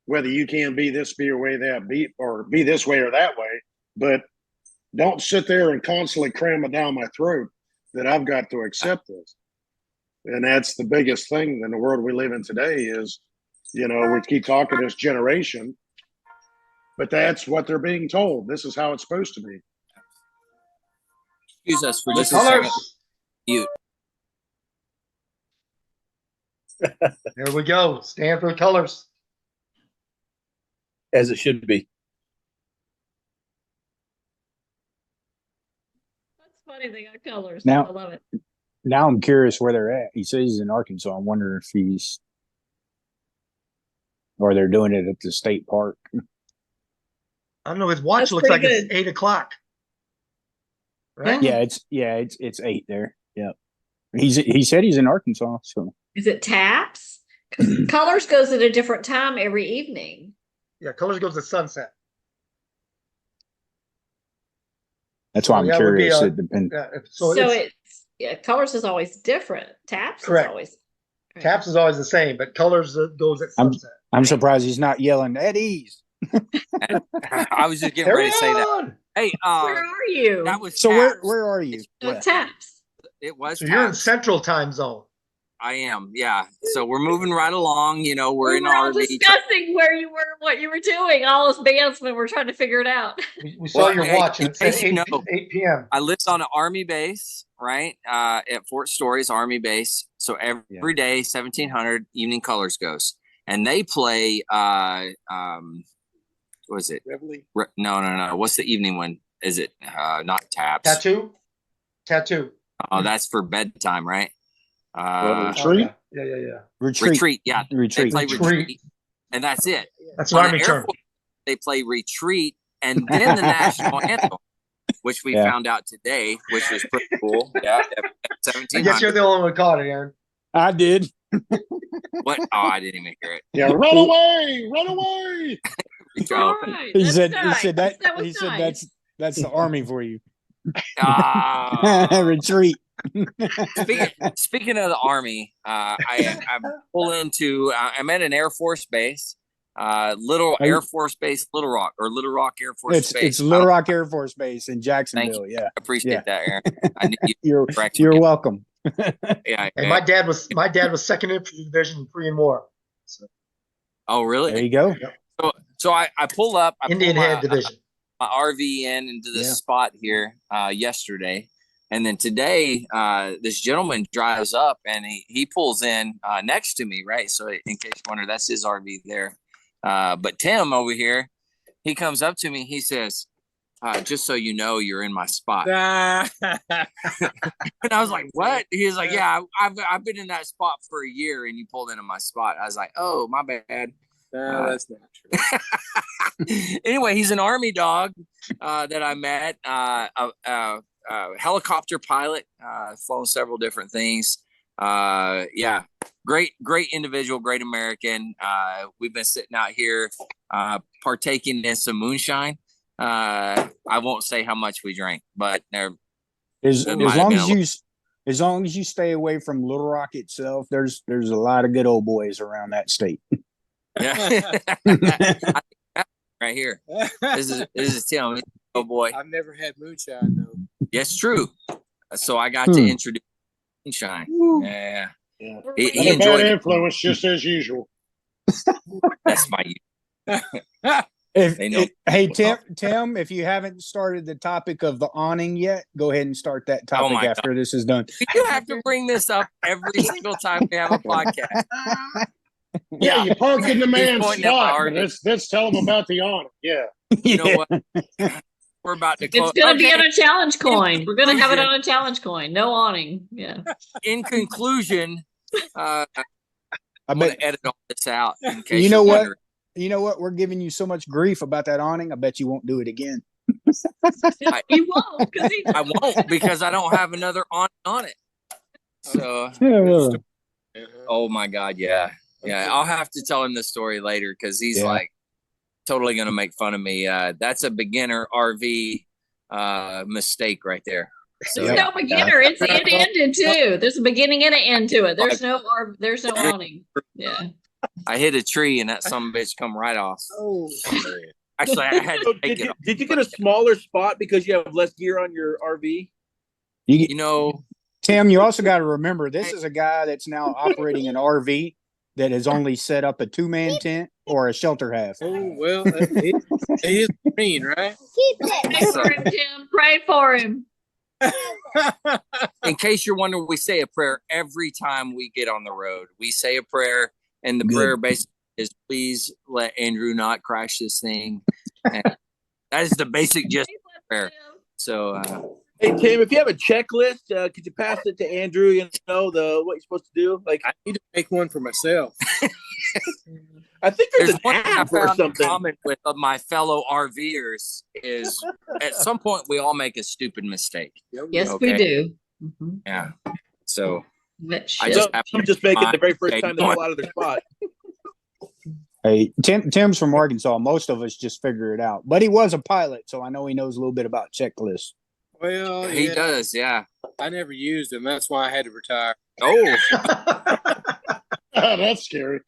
whether you can be this, be or way that, be this way or that way? But don't sit there and constantly cram it down my throat that I've got to accept this. And that's the biggest thing in the world we live in today is, you know, we keep talking this generation, but that's what they're being told. This is how it's supposed to be. Excuse us for The just a second. colors. There we go. Stand for the colors. As it should be. That's funny. They got colors. Now- I love it. Now I'm curious where they're at. He says he's in Arkansas. I wonder if or they're doing it at the state park. I don't know. His watch That's looks like pretty it's good. 8:00. Right? It's 8 there. Yeah. He said he's in Arkansas. So Is it taps? 'Cause colors goes at a different time every evening. Yeah. Colors goes to sunset. that's why I'm that would be curious. a- It depends. So, Colors is always different. Taps Correct. is always taps is always the same, but colors goes at sunset. I'm surprised he's not yelling at ease. I was just getting Carry ready to say that. on! Hey, Where are you? that was So taps. where are you? Taps. It was. So you're in taps. Central Time Zone. I am. Yeah. So we're moving right along. You know, we're We in were all RV. discussing where you were, what you were doing. All us bands when we're trying to figure it out. We saw Well, your hey, watch and in it said case you 8, know, 8 p.m. I lived on an army base, right? At Fort Stories Army Base. So every day, 1700 Evening Colors goes, and they play. What is it? No. What's the evening one? Is it not taps? Tattoo. Oh, that's for bedtime, right? Retreat? Yeah. Retreat. Yeah, Retreat. They play Retreat. retreat, and that's it. That's an On the Army Air term. Force, they play retreat and then the national anthem, which we found out today, which was pretty cool. Yeah, I 1700. guess you're the only one who caught it, Aaron. I did. What? Oh, I didn't even hear it. Yeah, run away, run away. Oh, Right, He that's said nice. that That was he said nice. that's the army for you. ah. Retreat. Speaking of the Army, I pull into. I'm at an Air Force base, Air Force Base, Little Rock, or Little Rock Air Force Base. It's Little Rock Air Force Base in Jacksonville. Thank you. Yeah, I appreciate yeah. that, Aaron. I knew you You're welcome. Yeah. And my dad was Second Infantry Division 3 and more. So, Oh, really? There you go. So I pull up. Indian Head Division. My RV into this spot here yesterday, and then today this gentleman drives up and he pulls in next to me, right? So in case you wonder, that's his RV there. But Tim over here, he comes up to me, he says, just so you know, you're in my spot. And I was like, what? He was like, yeah, I've been in that spot for a year and you pulled into my spot. I was like, oh, my bad. That's not true. Anyway, he's an Army dog that I met, a helicopter pilot, flown several different things. Yeah, great individual, great American. We've been sitting out here partaking in some moonshine. I won't say how much we drank, but as long as you stay away from Little Rock itself, there's a lot of good old boys around that state. Yeah. Right here. This is Tim. Oh boy. I've never had moonshine though. Yes, true. So I got to introduce moonshine. Yeah. He Not a enjoyed bad it. influence, just as usual. That's my Hey Tim, if you haven't started the topic of the awning yet, go ahead and start that topic after this is done. You have to bring this up every single time we have a podcast. Yeah, you park in the man's pointing at my spot. argument. Let's tell them about the awning. Yeah. You know what? We're about to close. It's going to be on a challenge coin. We're going to have it on a challenge coin. No awning. Yeah. In conclusion, I'm going bet to edit all this out. In case you know what? wonder. You know what? We're giving you so much grief about that awning. I bet you won't do it again. You won't because I won't because I don't have another awning on it. So, oh my God, yeah. Yeah, I'll have to tell him the story later because he's like totally going to make fun of me. That's a beginner RV mistake right there. So, there's no beginner. It's end ended too. There's a beginning and an end to it. There's no awning. Yeah. I hit a tree and that some bitch come right off. Oh, actually, I had to take it off. Did you get a smaller spot because you have less gear on your RV? You know, Tim, you also got to remember this is a guy that's now operating an RV that has only set up a 2-man tent or a shelter half. oh well, he is green, right? Pray for him, Tim. Pray for him. in case you're wondering, we say a prayer every time we get on the road. We say a prayer, and the prayer basically is, please let Andrew not crash this thing. And that is the basic gist of the prayer. So, Hey Tim, if you have a checklist, could you pass it to Andrew? You know what you're supposed to do. Like, I need to make one for myself. I think there's an one thing I app or found in something. common with my fellow RVers is at some point we all make a stupid mistake. Yes, Okay. we do. Mhm. Yeah. So But I shit. just have I'm to just making the find very first a time they pull out of their spot. Hey, Tim's from Arkansas. Most of us just figure it out, but he was a pilot, so I know he knows a little bit about checklists. Well, He does, yeah. I never used them. That's why I had to retire. Oh, That's scary.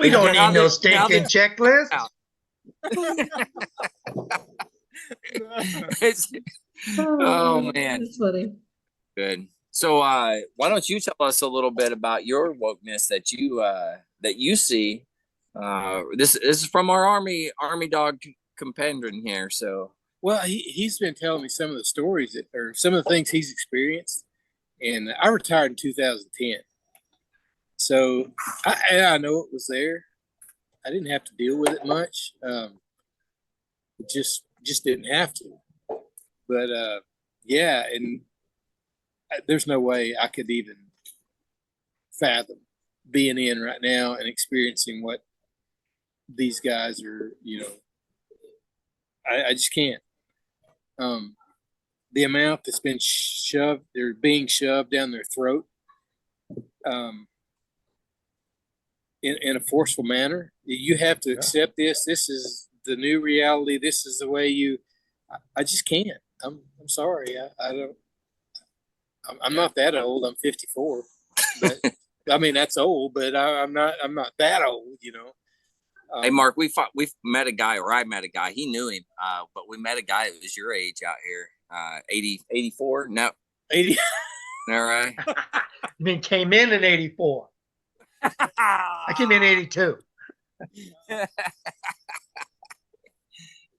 We don't Now need no that- stinking checklist. it's, oh man, That's funny. good. So why don't you tell us a little bit about your wokeness that you see? This is from our army dog companion here. So Well, he's been telling me some of the stories or some of the things he's experienced, and I retired in 2010. So I know it was there. I didn't have to deal with it much. Just didn't have to. But yeah, and there's no way I could even fathom being in right now and experiencing what these guys are. I just can't. The amount that's been shoved, they're being shoved down their throat, in a forceful manner. You have to accept this. This is the new reality. This is the way I just can't. I'm sorry. I don't. I'm not that old. I'm 54. But I mean, that's old, but I'm not that old, you know. Hey, Mark, we met a guy, or I met a guy. He knew him, but we met a guy that was your age out here, 84. No, 80. All right. I mean, came in 84. I came in 82.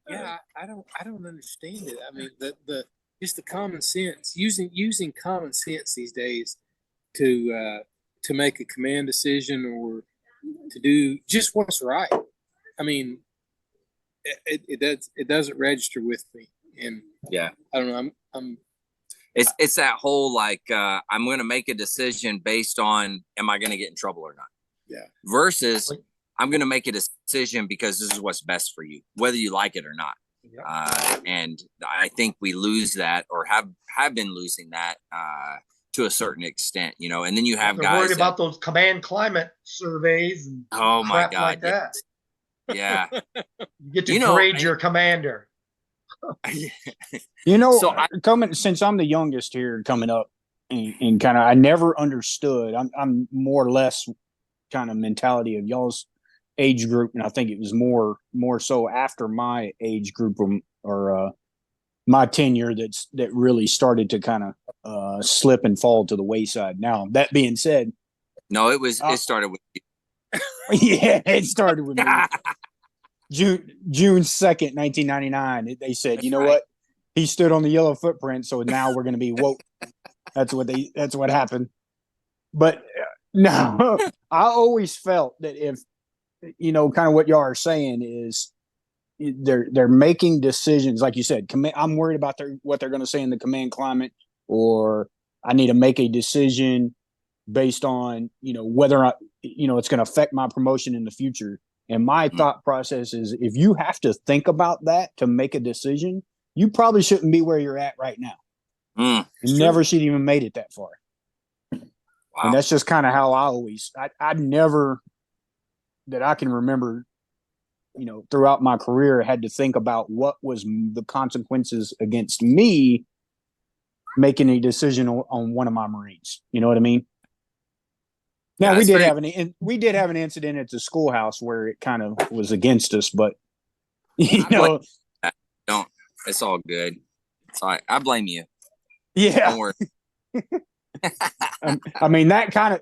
Yeah, I don't understand it. I mean, the just the common sense, using common sense these days to make a command decision or to do just what's right. I mean, it doesn't register with me, and Yeah. I don't know. I'm It's that whole like I'm going to make a decision based on am I going to get in trouble or not? Yeah. Versus I'm going to make a decision because this is what's best for you, whether you like it or not. Yep. And I think we lose that, or have been losing that to a certain extent, you know. And then you have They're guys worried about those command climate surveys and oh my crap God, like that. yeah. You get to You know, grade your commander. You know, So since I'm the youngest here coming up, and kind of I never understood. I'm more or less kind of mentality of y'all's age group, and I think it was more so after my age group or my tenure that really started to kind of slip and fall to the wayside. Now that being said, no, it started with you. yeah, it started with me. June 2nd, 1999. They said, That's you know right. what? He stood on the yellow footprint, so now we're going to be woke. That's what happened. But no, I always felt that if kind of what y'all are saying is they're making decisions, like you said. I'm worried about what they're going to say in the command climate, or I need to make a decision based on whether it's going to affect my promotion in the future. And my thought process is, if you have to think about that to make a decision, you probably shouldn't be where you're at right now. You never should even made it that far. Wow. And that's just kind of how I never, that I can remember, throughout my career, had to think about what was the consequences against me making a decision on one of my Marines. You know what I mean? Now, Yeah, we did have an incident at the schoolhouse where it kind of was against us, but don't. It's all good. Sorry, I blame you. Yeah. Don't worry. I mean, that kind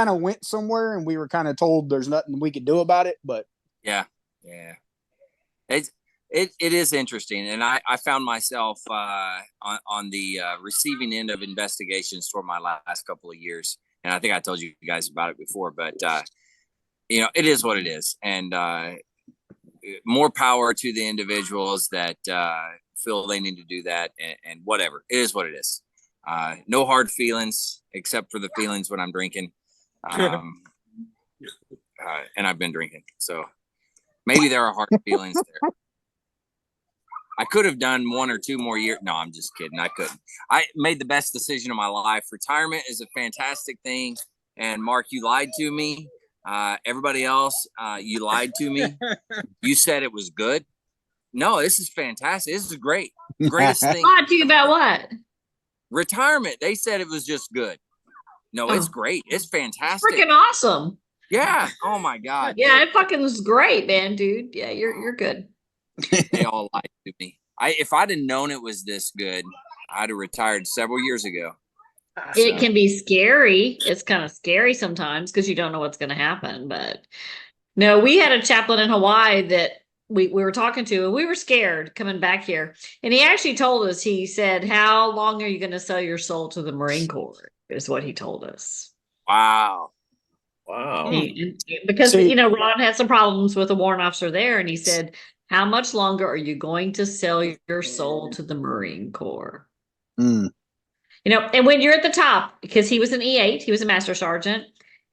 of went somewhere, and we were kind of told there's nothing we could do about it. But yeah, it is interesting, and I found myself on the receiving end of investigations for my last couple of years, and I think I told you guys about it before. But it is what it is, and more power to the individuals that feel they need to do that, and whatever. It is what it is. No hard feelings, except for the feelings when I'm drinking. And I've been drinking, so maybe there are hard feelings there. I could have done 1 or 2 more years. No, I'm just kidding. I couldn't. I made the best decision of my life. Retirement is a fantastic thing. And Mark, you lied to me. Everybody else, you lied to me. You said it was good. No, this is fantastic. This is great. Greatest thing. Lied to you about what? Retirement. They said it was just good. No, it's great. It's fantastic. Freaking awesome. Yeah. Oh my God. Yeah, it fucking was great, man, dude. Yeah, you're good. They all lied to me. If I'd have known it was this good, I'd have retired several years ago. It can be scary. It's kind of scary sometimes because you don't know what's going to happen. But no, we had a chaplain in Hawaii that we were talking to, and we were scared coming back here. And he actually told us, he said, how long are you going to sell your soul to the Marine Corps? Is what he told us. Wow. Because, Ron had some problems with a warrant officer there. And he said, how much longer are you going to sell your soul to the Marine Corps? And when you're at the top, because he was an E8, he was a master sergeant.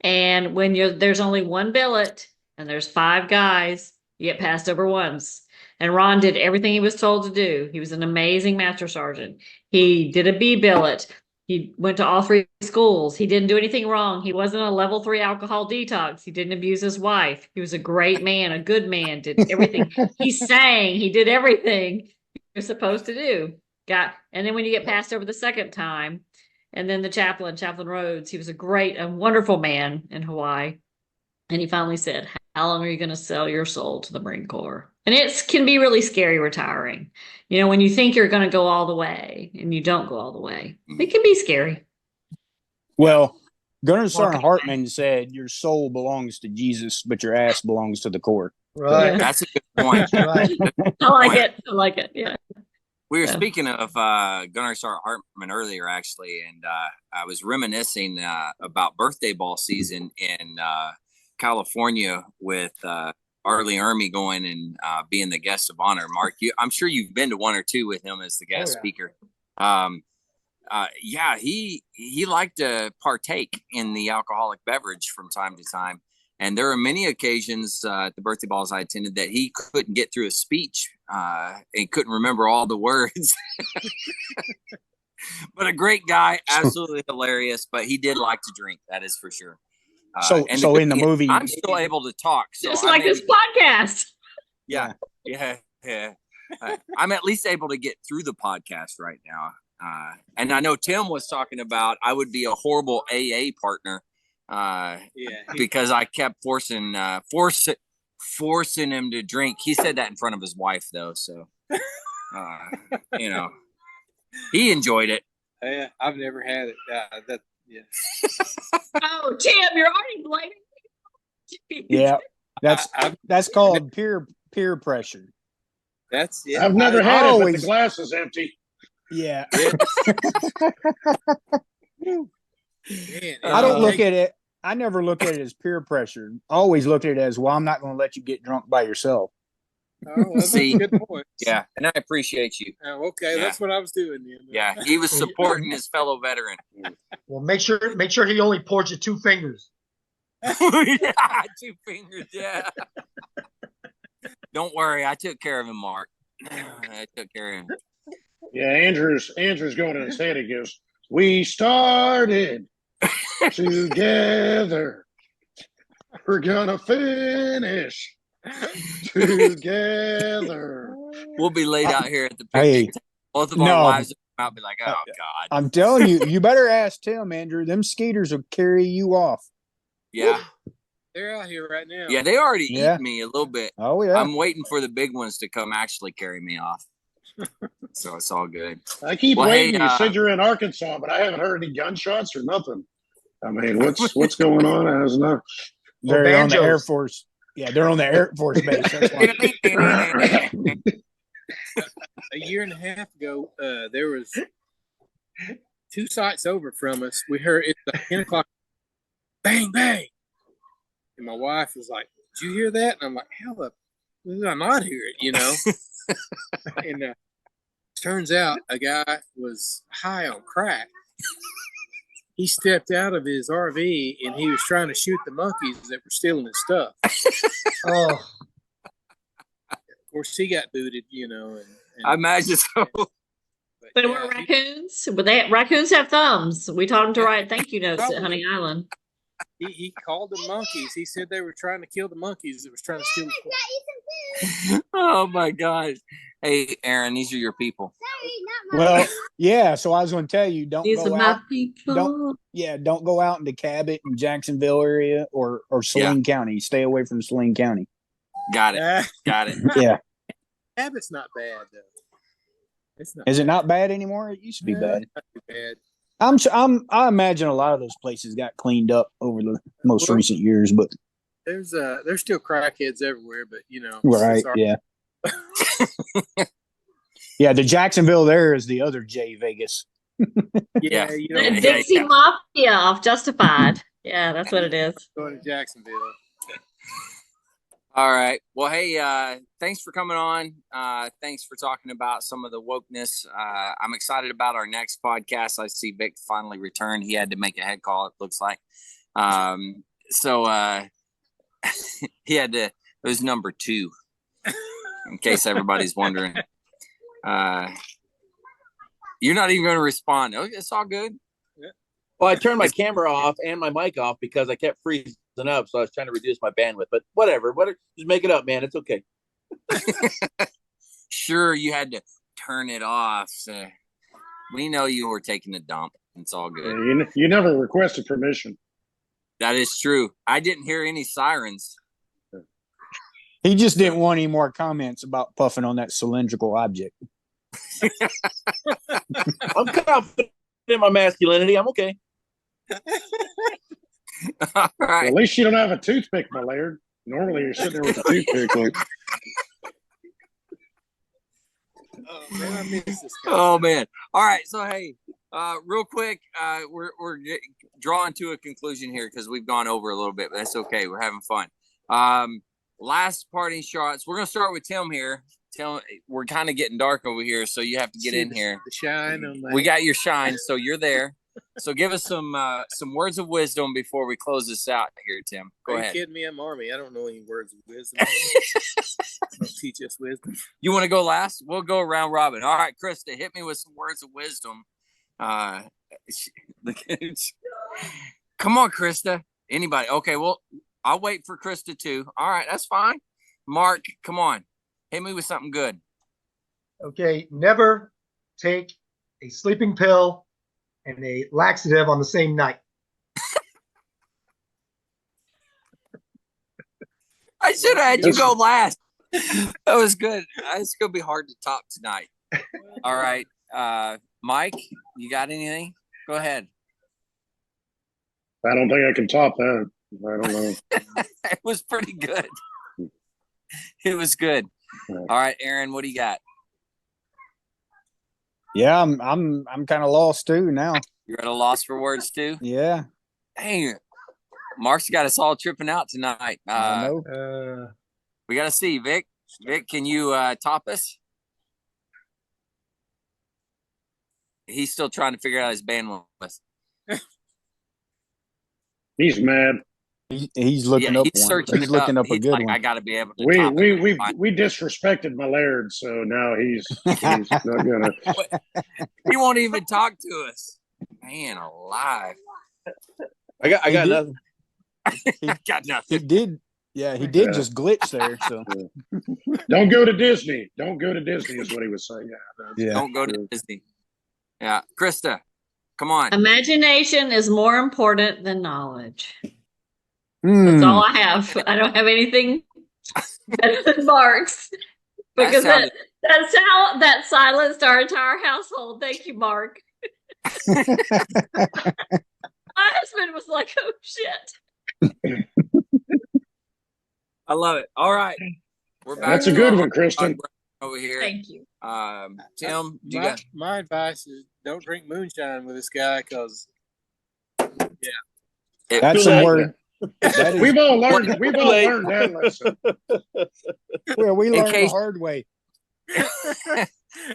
And when there's only one billet and there's 5 guys, you get passed over once. And Ron did everything he was told to do. He was an amazing master sergeant. He did a B billet. He went to all 3 schools. He didn't do anything wrong. He wasn't a level 3 alcohol detox. He didn't abuse his wife. He was a great man, a good man, did everything. He sang. He did everything he was supposed to do. And then when you get passed over the second time, And then the Chaplain Rhodes, he was a great and wonderful man in Hawaii. And he finally said, how long are you going to sell your soul to the Marine Corps? And it can be really scary retiring. You know, when you think you're going to go all the way and you don't go all the way, it can be scary. Well, Gunner Sergeant Hartman said your soul belongs to Jesus, but your ass belongs to the Corps. Right. Yeah. That's a good point. Right. I like it. I like it. Yeah. We were Yeah. speaking of Gunnar Sergeant Hartman earlier, actually, and I was reminiscing about birthday ball season in California with Arlie Ermy going and being the guest of honor. Mark, I'm sure you've been to one or two with him as the guest speaker. Yeah, he liked to partake in the alcoholic beverage from time to time. And there are many occasions at the birthday balls I attended that he couldn't get through a speech and couldn't remember all the words. But a great guy, absolutely hilarious. But he did like to drink, that is for sure. So in the movie, I'm still able to talk. So Just like this podcast. Yeah. I'm at least able to get through the podcast right now. And I know Tim was talking about I would be a horrible AA partner. Because I kept forcing him to drink. He said that in front of his wife, though. So, you know, he enjoyed it. Yeah, I've never had it. Oh, Tim, you're already blaming me. Yeah, that's called peer pressure. That's I've never had it, but always- the glass is empty. Yeah. Man, I don't look at it. I never look at it as peer pressure. I always look at it as, well, I'm not going to let you get drunk by yourself. Oh, that's See. a good point. Yeah, and I appreciate you. Oh, okay, Yeah. that's what I was doing then. Yeah, he was supporting his fellow veteran. Well, make sure he only pours you 2 fingers. Yeah, 2 fingers. Yeah. Don't worry, I took care of him, Mark. I took care of him. Yeah, Andrew's going in his head. He goes, "We started together. We're gonna finish together." We'll be laid out here at the Hey, picnic. Both of our no. wives will out be like, "Oh God." I'm telling you, you better ask Tim, Andrew. Them skaters will carry you off. Yeah, They're out here right now. yeah. They already Yeah. eat me a little bit. Oh, yeah. I'm waiting for the big ones to come actually carry me off. So it's all good. I keep Well, waiting. hey, You said you're in Arkansas, but I haven't heard any gunshots or nothing. I mean, what's going on? I don't know. They're on the banjos. Air Force. Yeah, they're on the Air Force base. That's why. A year and a half ago, there was 2 sites over from us. We heard it's like 10 o'clock, bang, bang. And my wife was like, "Did you hear that?" And I'm like, "Hell, did I not hear it?" You know? And turns out a guy was high on crack. He stepped out of his RV and he was trying to shoot the monkeys that were stealing his stuff. Oh, Of course, he got booted, you know. And I imagine so. but But yeah, we're raccoons. But raccoons have thumbs. We taught them to write thank you notes at Honey Island. he called them monkeys. He said they were trying to kill the monkeys that was trying to steal the stuff. Oh my gosh. Hey, Aaron, these are your people. Well, yeah. So I was going to tell you, don't These are go my out. people. Don't go out into Cabot and Jacksonville area or Saline County. Stay away from Saline County. Got it. Got it. Yeah. Habit's not bad though. It's not. Is it not bad anymore? It used to be bad. Not too bad. I imagine a lot of those places got cleaned up over the most recent years, but There's still crackheads everywhere, but you know. right, it's our- yeah. Yeah, the Jacksonville there is the other J Vegas. Yeah, you know, Yeah. Dixie Mafia off Justified. Yeah, that's what it is. going to Jacksonville. All right. Well, hey, thanks for coming on. Thanks for talking about some of the wokeness. I'm excited about our next podcast. I see Vic finally returned. He had to make a head call, it looks like. So he had to, it was number 2, in case everybody's wondering. You're not even going to respond. Oh, it's all good. Well, I turned my camera off and my mic off because I kept freezing up, so I was trying to reduce my bandwidth. But whatever, just make it up, man. It's okay. Sure, you had to turn it off. So we know you were taking a dump. It's all Yeah, good. you never requested permission. That is true. I didn't hear any sirens. He just didn't want any more comments about puffing on that cylindrical object. I'm confident in my masculinity. I'm okay. All Well, right. at least you don't have a toothpick, my Laird. Normally you're sitting there with a toothpick. Like, Oh man, I miss this guy. Oh man. All right. So hey, real quick, drawing to a conclusion here because we've gone over a little bit, but that's okay. We're having fun. Last parting shots. We're gonna start with Tim here. Tim, we're kind of getting dark over here, so you have to get See in here. The shine on my We got your shine, so you're there. So give us some words of wisdom before we close this out here, Tim. Go Are ahead. you kidding me? I'm Army. I don't know any words of wisdom. Don't teach us wisdom. You want to go last? We'll go round robin. All right, Krista, hit me with some words of wisdom. Come on, Krista. Anybody? Okay, well, I'll wait for Krista too. All right, that's fine. Mark, come on. Hit me with something good. Okay, never take a sleeping pill and a laxative on the same night. I should have had you go last. That was good. It's going to be hard to top tonight. All right. Mike, you got anything? Go ahead. I don't think I can top that. I don't know. It was pretty good. It was good. All right, Aaron, what do you got? Yeah, I'm kind of lost too now. You're at a loss for words too? Yeah, Dang. Mark's got us all tripping out tonight. I know. We got to see. Vic, can you top us? He's still trying to figure out his band list. He's mad. He's looking up he's one. searching He's it looking up a He's good like, one. I got to be able to We top we it. we disrespected my Laird, so now he's not gonna. He won't even talk to us. Man alive. I got did. nothing. Got He nothing. did. Yeah, he did Yeah. just glitch there. So Don't go to Disney. Don't go to Disney is what he was saying. yeah. Don't go to Disney. Yeah. Krista, come on. Imagination is more important than knowledge. Hmm. That's all I have. I don't have anything better than Mark's because sounded- that's how that silenced our entire household. Thank you, Mark. My husband was like, "Oh shit." I love it. All right. We're back. That's a to good our one, Kristen. over here. Thank you. Tim, you My, got my advice is don't drink moonshine with this guy because That's Too some late. word. That is, We've all learned. We've all late. learned that lesson. well, we learned the case- hard way.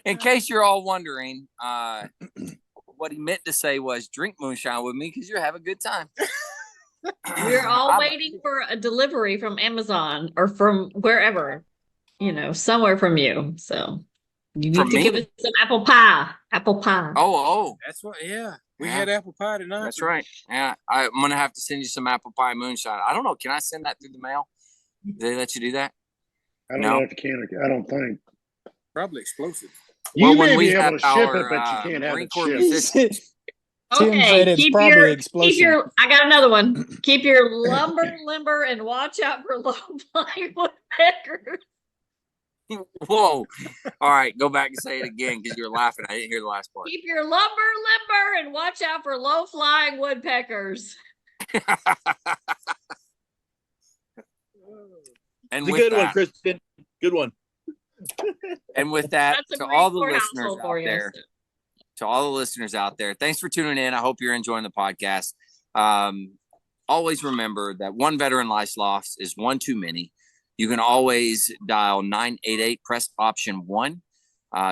in case you're all wondering, what he meant to say was drink moonshine with me because you have a good time. We're all waiting for a delivery from Amazon or from wherever, somewhere from you. So you need From to me? give us some apple pie. Apple pie. Oh, that's what. Yeah, we Yeah. had apple pie tonight. that's right. Yeah, I'm gonna have to send you some apple pie moonshine. I don't know. Can I send that through the mail? Do they let you do that? I don't No. know if you can. I don't think. Probably explosive. You Well, may when we be able have to ship our, it, but you can't have Marine it Corps shipped. musicians- Tim said it's probably explosive. I got another one. Keep your lumber limber and watch out for low flying woodpeckers. Whoa! All right, go back and say it again because you were laughing. I didn't hear the last part. Keep your lumber limber and watch out for low flying woodpeckers. And It's a with good one, that, Kristen. Good one. and with that, That's a to Marine all the Corps listeners household out for you. there, to all the listeners out there, thanks for tuning in. I hope you're enjoying the podcast. Always remember that one veteran life loss is one too many. You can always dial 988, press option 1.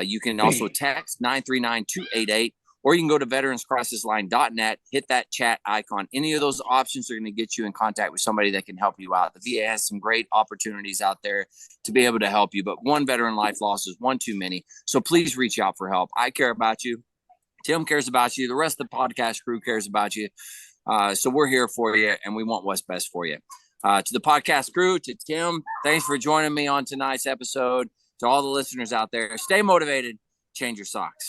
You can also text 939-288, or you can go to veteranscrisisline.net, hit that chat icon. Any of those options are going to get you in contact with somebody that can help you out. The VA has some great opportunities out there to be able to help you, but one veteran life loss is one too many. So please reach out for help. I care about you. Tim cares about you. The rest of the podcast crew cares about you. So we're here for you, and we want what's best for you. To the podcast crew, to Tim, thanks for joining me on tonight's episode. To all the listeners out there, stay motivated, change your socks.